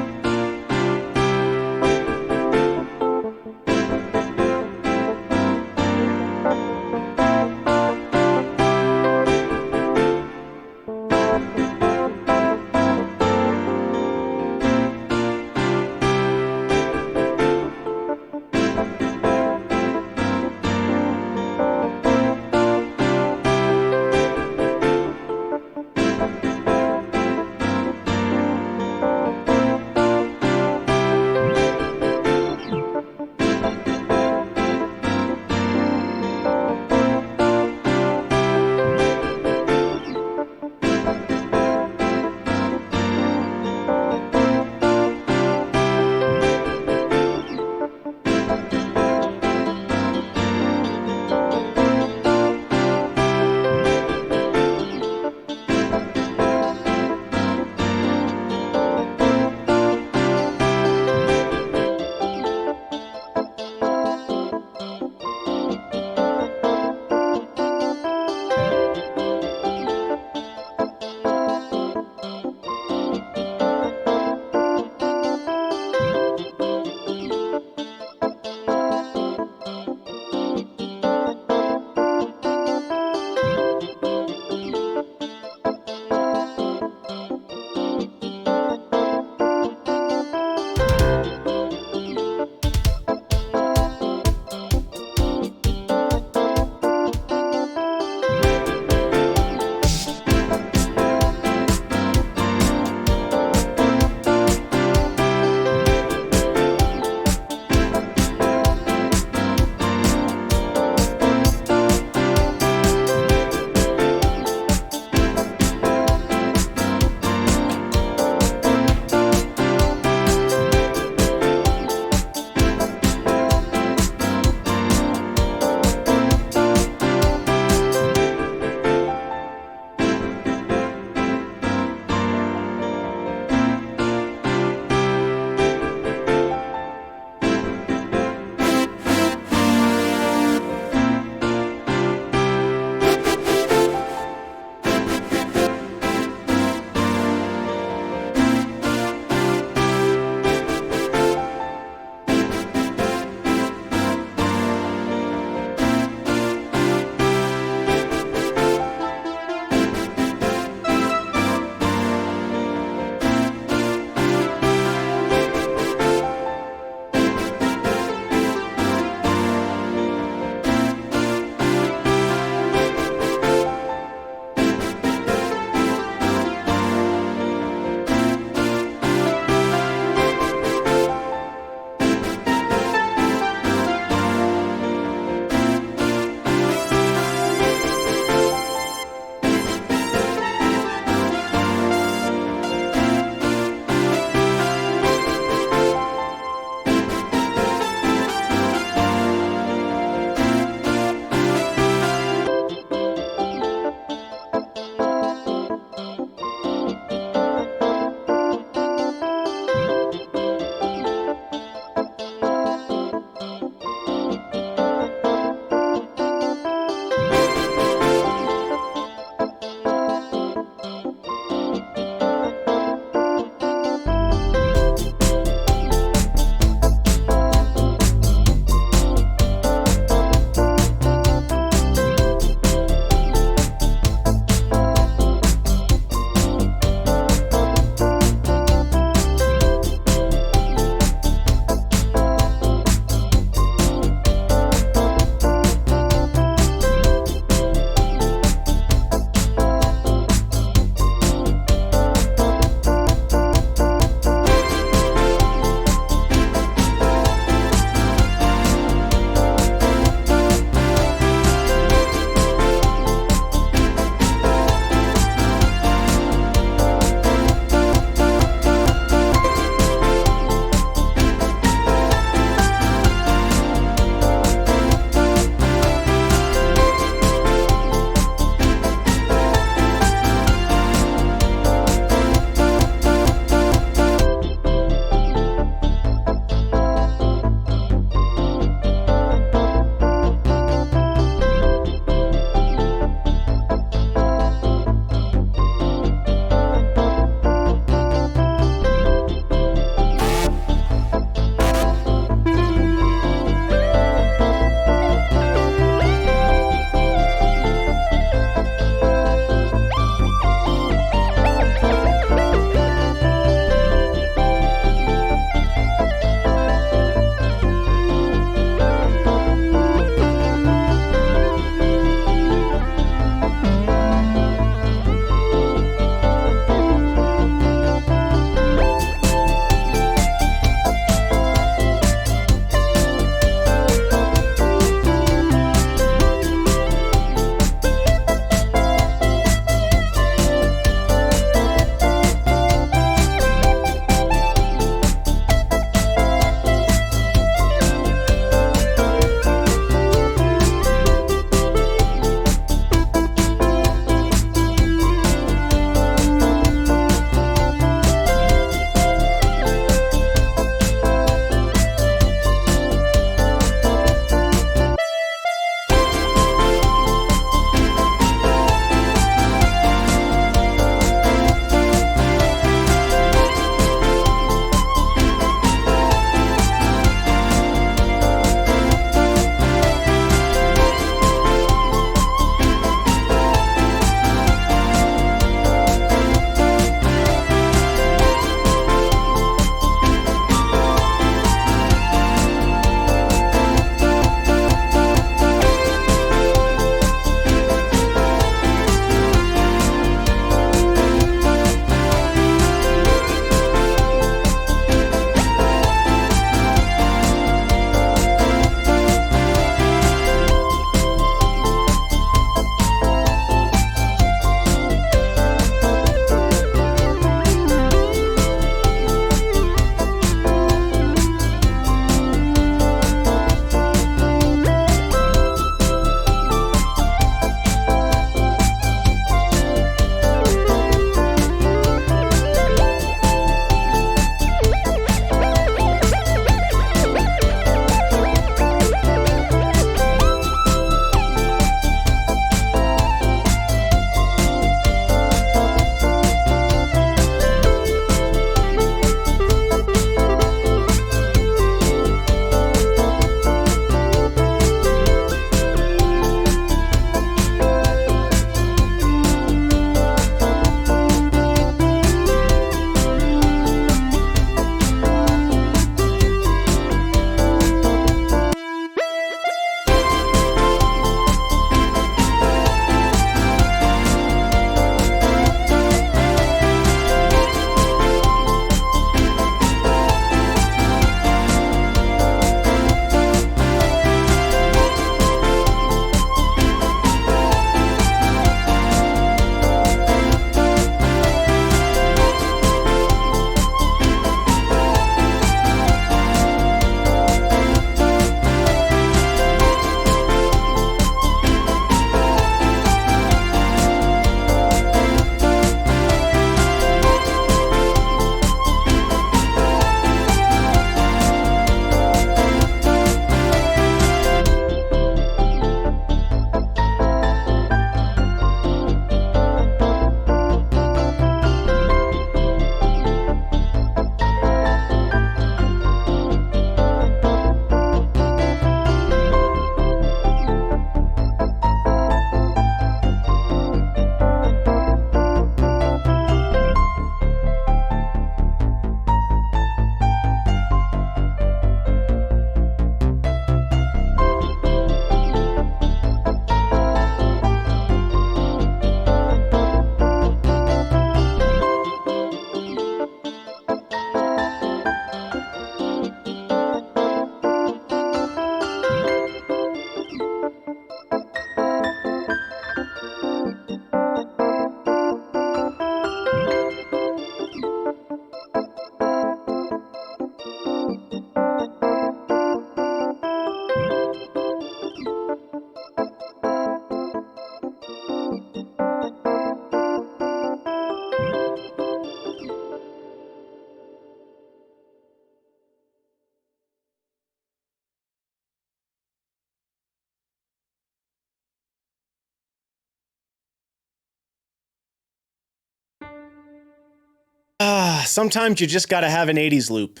Sometimes you just got to have an 80s loop.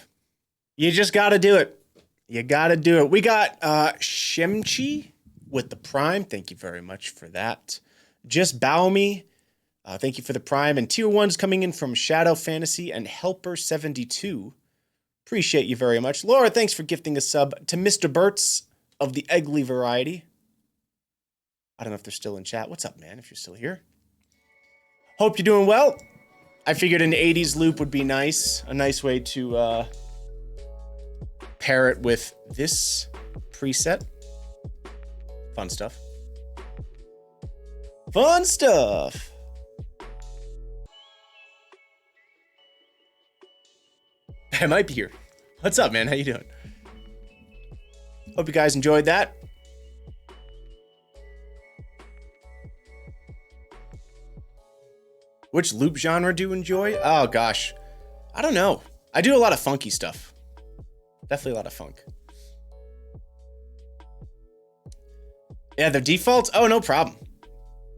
You just got to do it. You got to do it. We got Shemchi with the Prime. Thank you very much for that. Just Bow Me. Thank you for the Prime. And tier 1's coming in from Shadow Fantasy and Helper72. Appreciate you very much. Laura, thanks for gifting a sub to Mr. Burtz of the Eggly variety. I don't know if they're still in chat. What's up, man, if you're still here? Hope you're doing well. I figured an 80s loop would be nice. A nice way to pair it with this preset. Fun stuff. Fun stuff. I might be here. What's up, man? How you doing? Hope you guys enjoyed that. Which loop genre do you enjoy? Oh, gosh. I don't know. I do a lot of funky stuff. Definitely a lot of funk. Yeah, the defaults? Oh, no problem.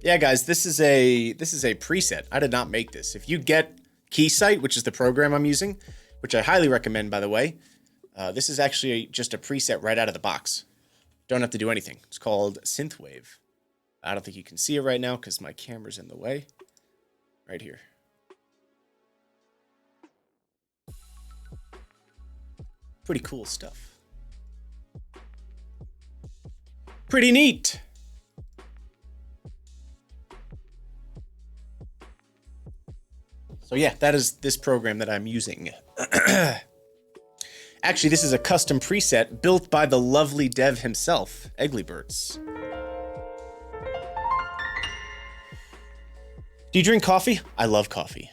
Yeah, guys, this is a preset. I did not make this. If you get Keysight, which is the program I'm using, which I highly recommend, by the way, this is actually just a preset right out of the box. Don't have to do anything. It's called Synthwave. I don't think you can see it right now because my camera's in the way. Right here. Pretty cool stuff. Pretty neat. So yeah, that is this program that I'm using. Actually, this is a custom preset built by the lovely dev himself, Egglyberts. Do you drink coffee? I love coffee.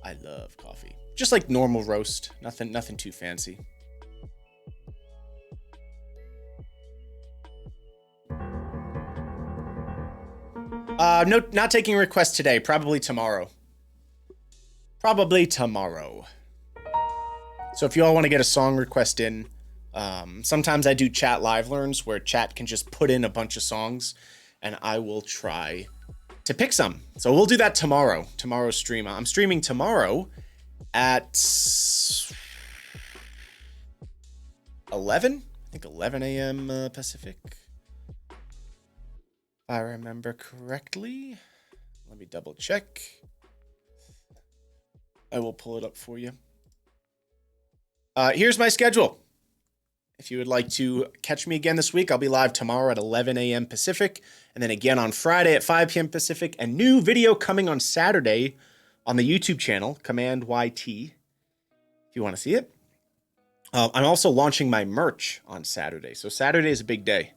I love coffee. Just like normal roast. Nothing too fancy. No, not taking requests today. Probably tomorrow. Probably tomorrow. So if you all want to get a song request in, sometimes I do chat live learns where chat can just put in a bunch of songs and I will try to pick some. So we'll do that tomorrow. Tomorrow's stream. I'm streaming tomorrow at 11? I think 11 a.m. Pacific. If I remember correctly. Let me double check. I will pull it up for you. Here's my schedule. If you would like to catch me again this week, I'll be live tomorrow at 11 a.m. Pacific, and then again on Friday at 5 p.m. Pacific, and new video coming on Saturday on the YouTube channel, Command YT, if you want to see it. I'm also launching my merch on Saturday, so Saturday is a big day.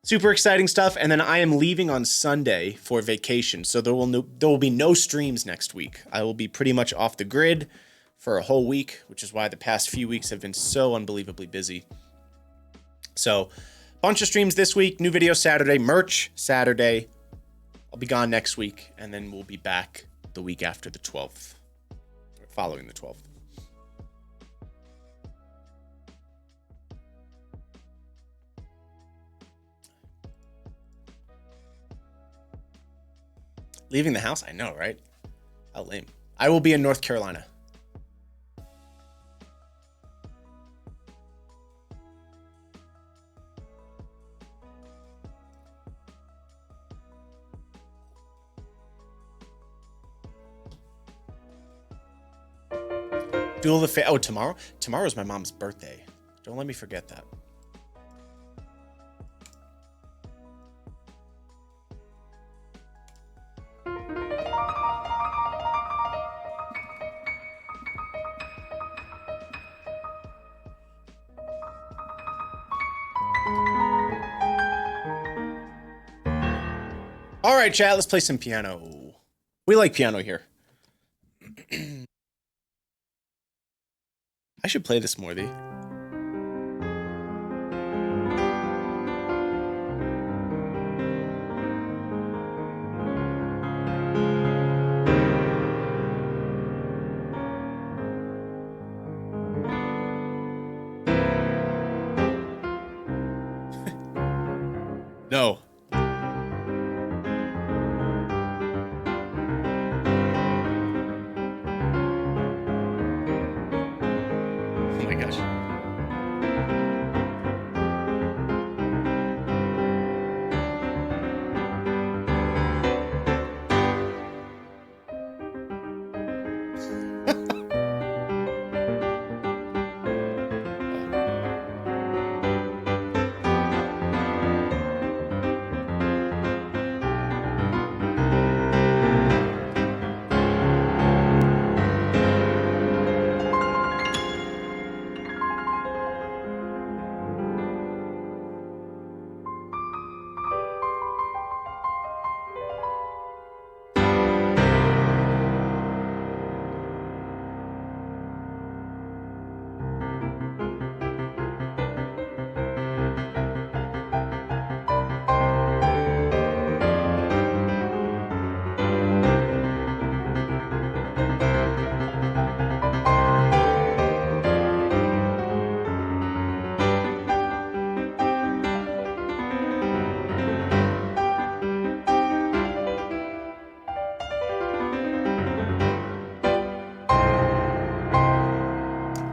Super exciting stuff, and then I am leaving on Sunday for vacation, so there will be no streams next week. I will be pretty much off the grid for a whole week, which is why the past few weeks have been so unbelievably busy. So, bunch of streams this week, new video Saturday, merch Saturday. I'll be gone next week, and then we'll be back the week after the 12th, or following the 12th. Leaving the house? I know, right? How lame. I will be in North Carolina. Duel the Oh, tomorrow? Tomorrow's my mom's birthday. Don't let me forget that. All right, chat, let's play some piano. We like piano here. I should play this more, Thee. No.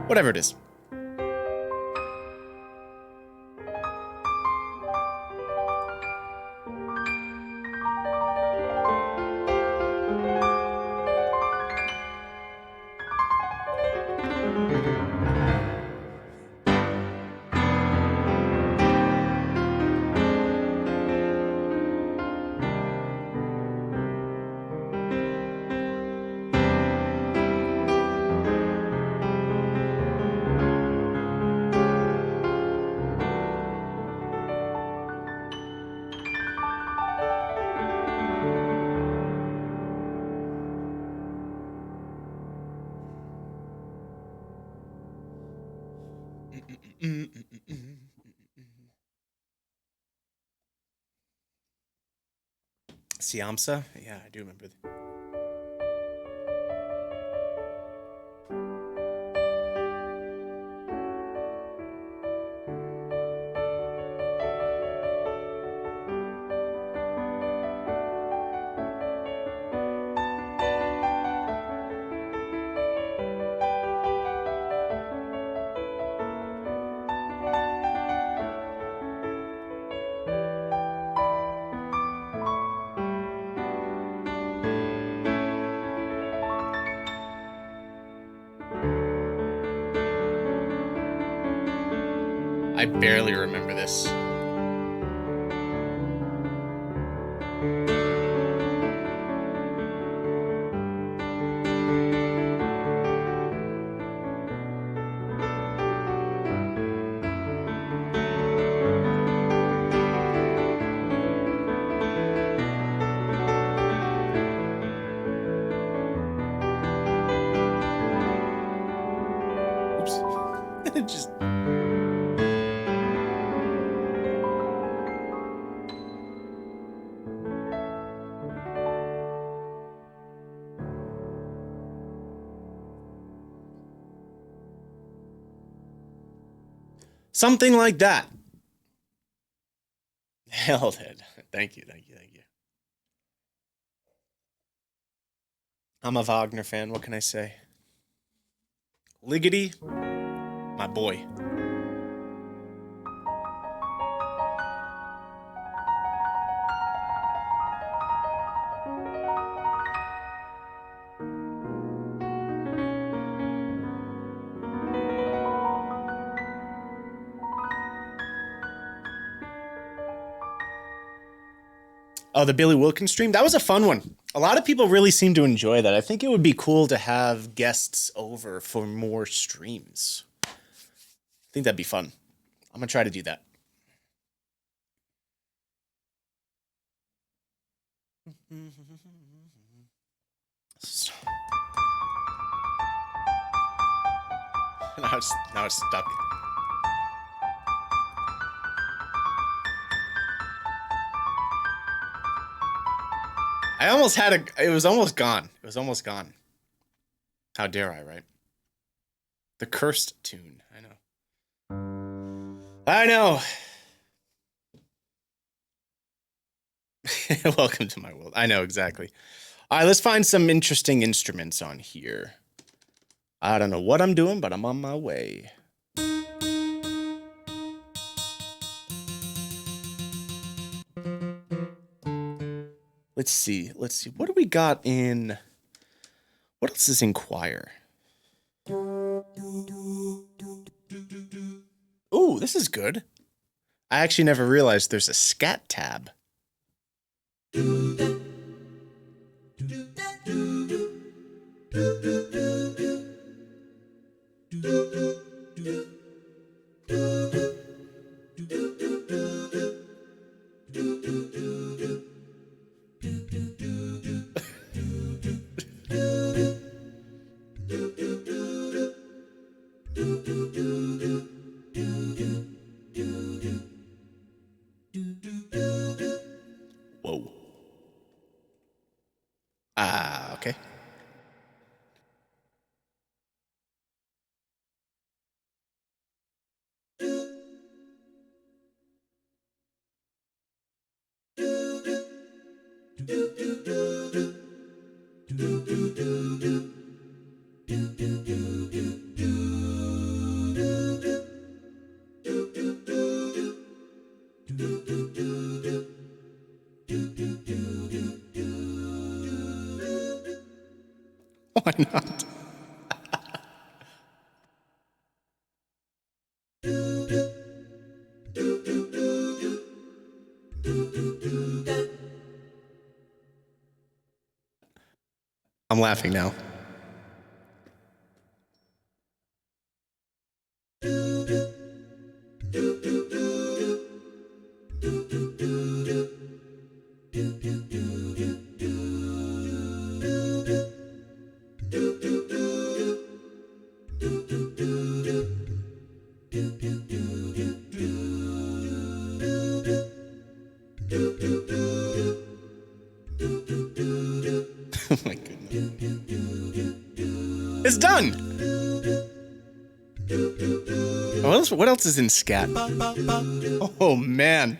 Whatever it is. Siamsa? Yeah, I do remember. I barely remember this. Oops. Just... something like that. Held it. Thank you, thank you, thank you. I'm a Wagner fan, what can I say? Liggity, my boy. Oh, the Billy Wilkins stream? That was a fun one. A lot of people really seem to enjoy that. I think it would be cool to have guests over for more streams. I think that'd be fun. I'm going to try to do that. Now it's stuck. I almost had it was almost gone. It was almost gone. How dare I, right? The cursed tune. I know. Welcome to my world. I know, exactly. All right, let's find some interesting instruments on here. I don't know what I'm doing, but I'm on my way. Let's see. What do we got in... What else is in choir? Ooh, this is good. I actually never realized there's a scat tab. Whoa. Okay. Why not? I'm laughing now. Oh my goodness. It's done! What else is in scat? Oh man.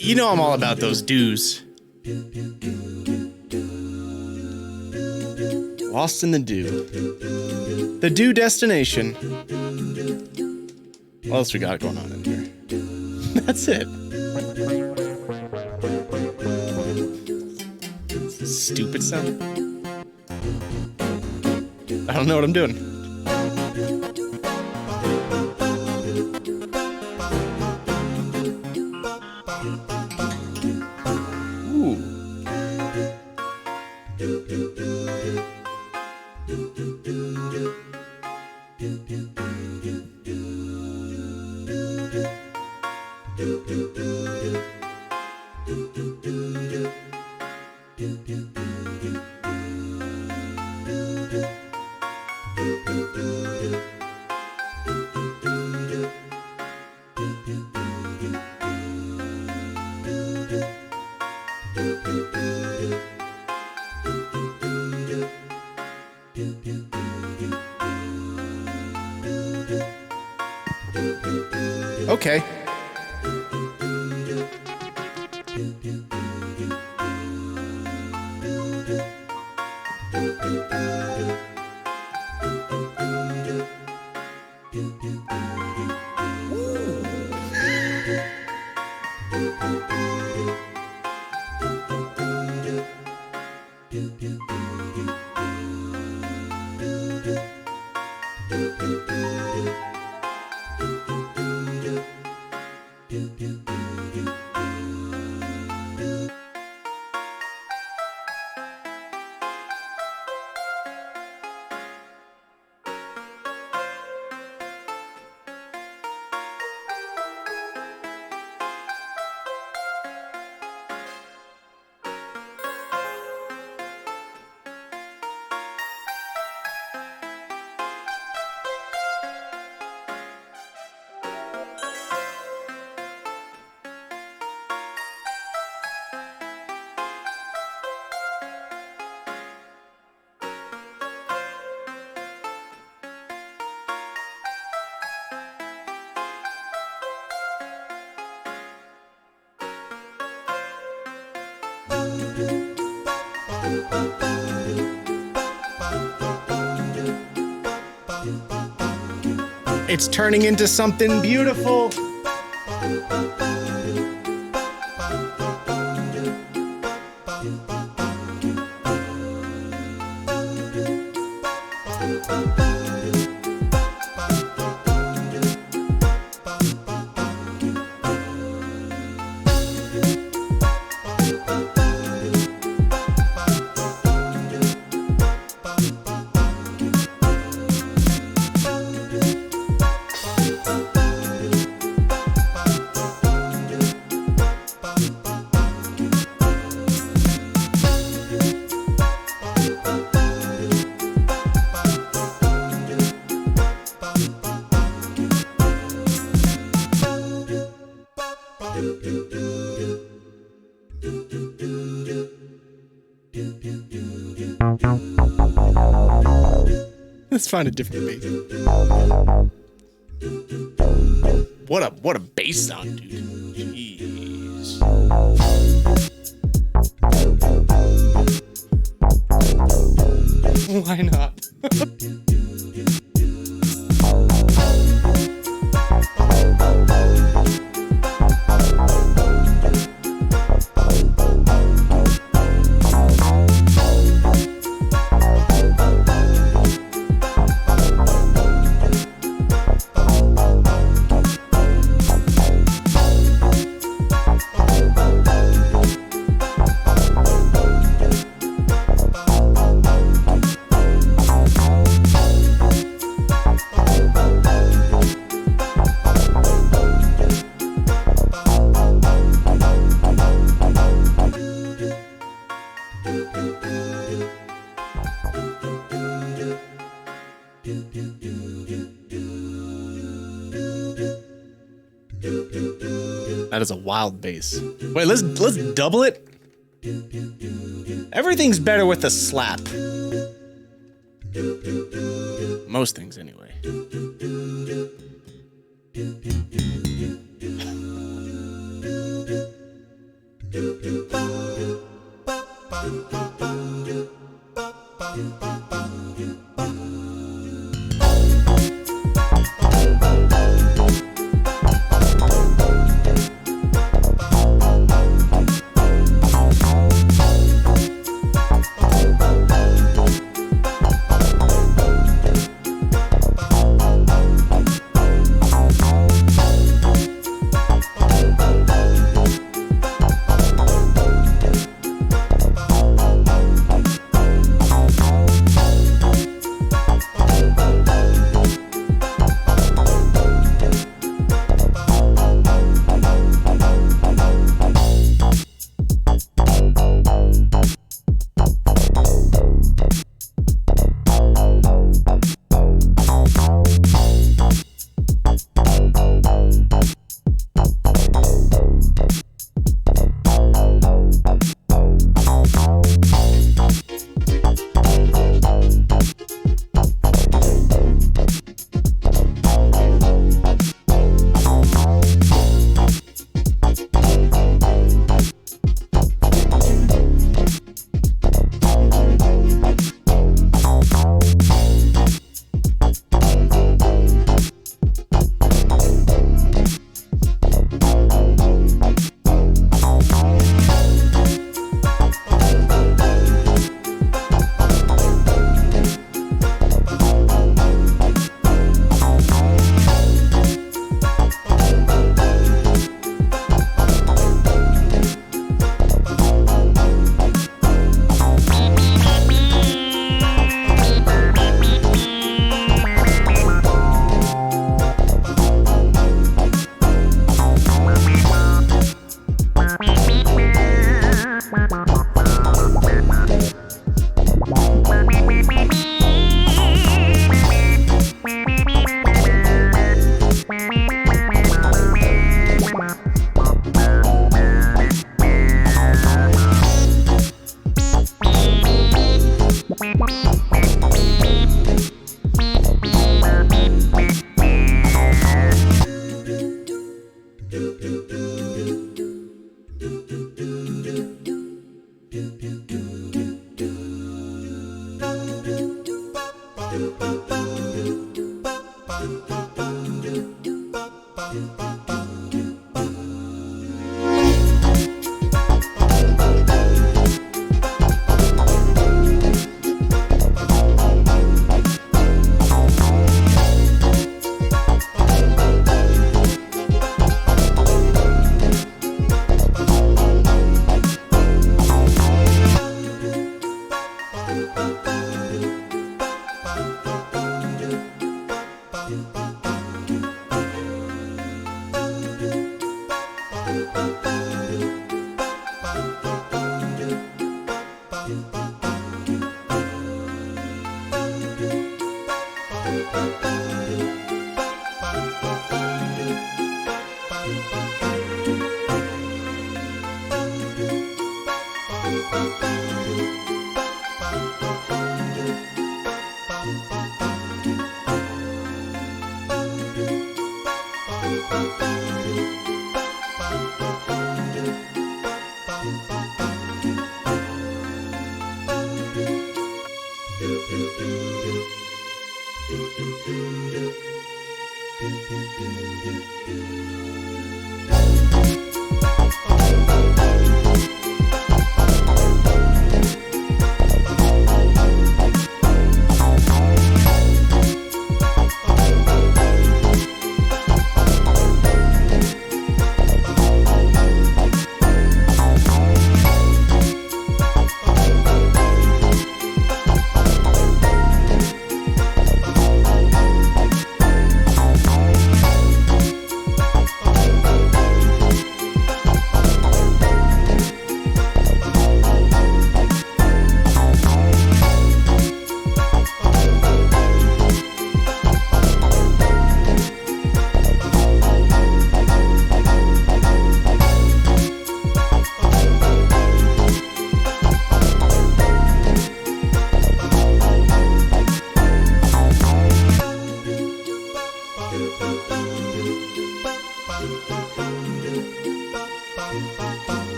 You know I'm all about those do's. Lost in the dew. The dew destination. What else we got going on in here? That's it. Stupid sound. I don't know what I'm doing. okay? It's turning into something beautiful. Let's find a different bass. What a bass sound, dude. Jeez. Why not? That is a wild bass. Wait, let's double it. Everything's better with a slap. Most things, anyway.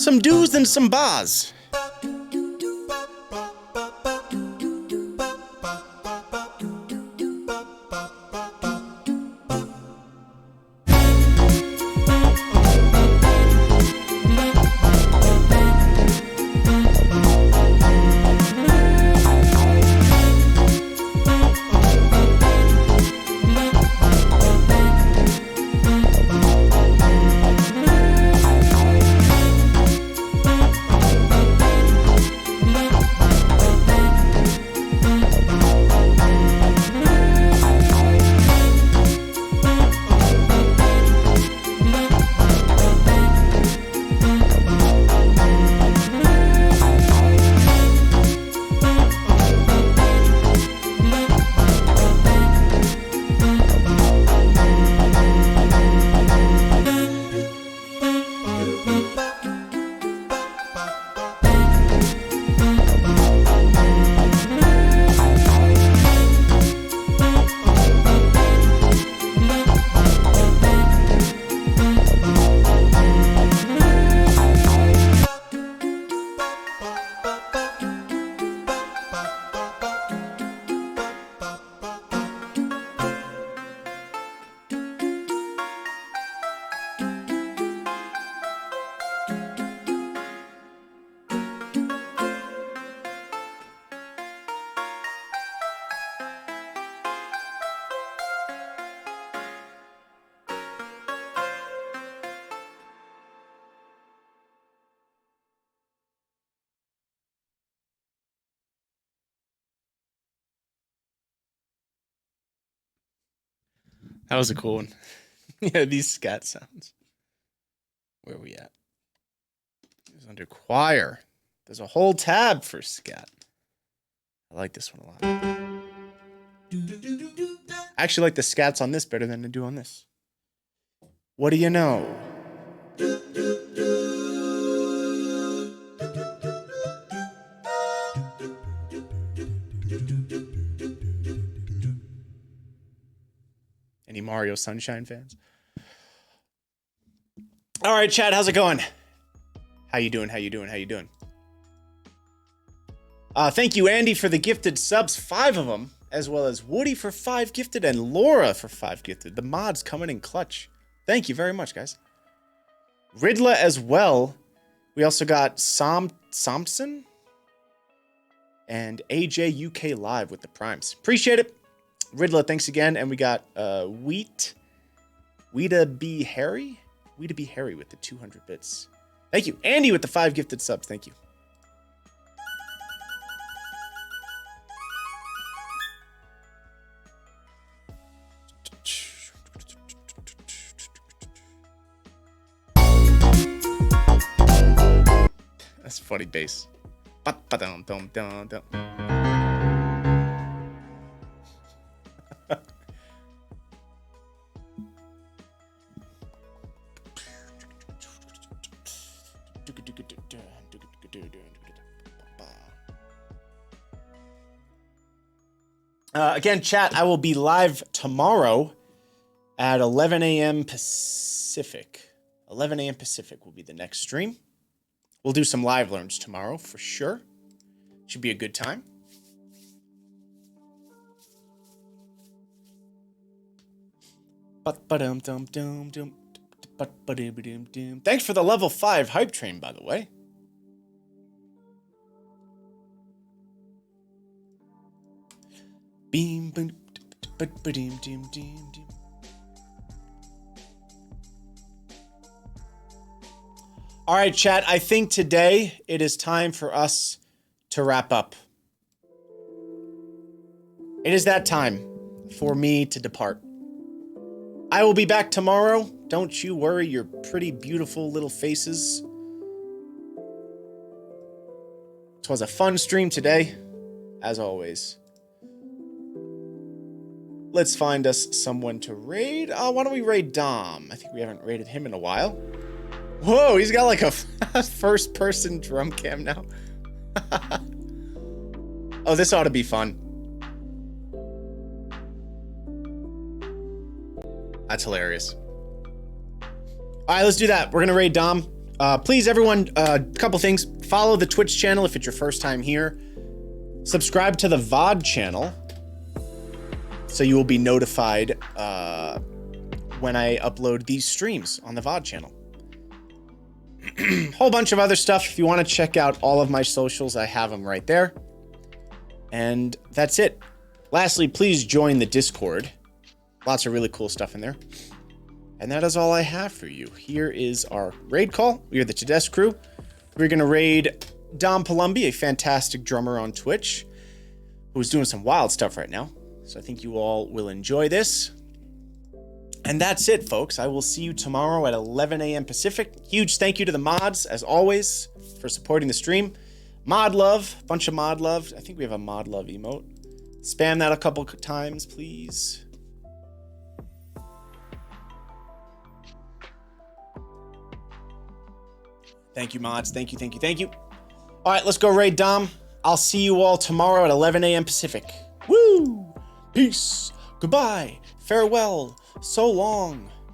Some do's and some bars. That was a cool one. Yeah, these scat sounds. Where are we at? It was under choir. There's a whole tab for scat. I like this one a lot. I actually like the scats on this better than I do on this. What do you know? Any Mario Sunshine fans? All right, chat, how's it going? How you doing? How you doing? How you doing? Thank you, Andy, for the gifted subs, 5 of them, as well as Woody for 5 gifted and Laura for 5 gifted. The mods coming in clutch. Thank you very much, guys. Ridla as well. We also got Somson and AJ UK Live with the primes. Appreciate it. Ridla, thanks again. And we got Weeda B. Harry with the 200 bits. Thank you. Andy with the 5 gifted subs. Thank you. That's funny bass. Again, chat, I will be live tomorrow at 11 a.m. Pacific. 11 a.m. Pacific will be the next stream. We'll do some live learns tomorrow for sure. Should be a good time. Thanks for the level 5 hype train, by the way. All right, chat, I think today it is time for us to wrap up. It is that time for me to depart. I will be back tomorrow. Don't you worry your pretty, beautiful little faces. It was a fun stream today, as always. Let's find us someone to raid. Why don't we raid Dom? I think we haven't raided him in a while. Whoa, he's got like a first-person drum cam now. Oh, this ought to be fun. That's hilarious. All right, let's do that. We're gonna raid Dom. Please, everyone, a couple things. Follow the Twitch channel if it's your first time here. Subscribe to the VOD channel so you will be notified when I upload these streams on the VOD channel. Whole bunch of other stuff. If you want to check out all of my socials, I have them right there. And that's it. Lastly, please join the Discord. Lots of really cool stuff in there. And that is all I have for you. Here is our raid call. We are the Tedesque crew. We're going to raid Dom Palumbi, a fantastic drummer on Twitch, who's doing some wild stuff right now. So I think you all will enjoy this. And that's it, folks. I will see you tomorrow at 11 a.m. Pacific. Huge thank you to the mods, as always, for supporting the stream. Mod love, bunch of mod love. I think we have a mod love emote. Spam that a couple times, please. Thank you, mods. Thank you, thank you, thank you. All right, let's go raid Dom. I'll see you all tomorrow at 11 a.m. Pacific. Woo! Peace. Goodbye. Farewell. So long.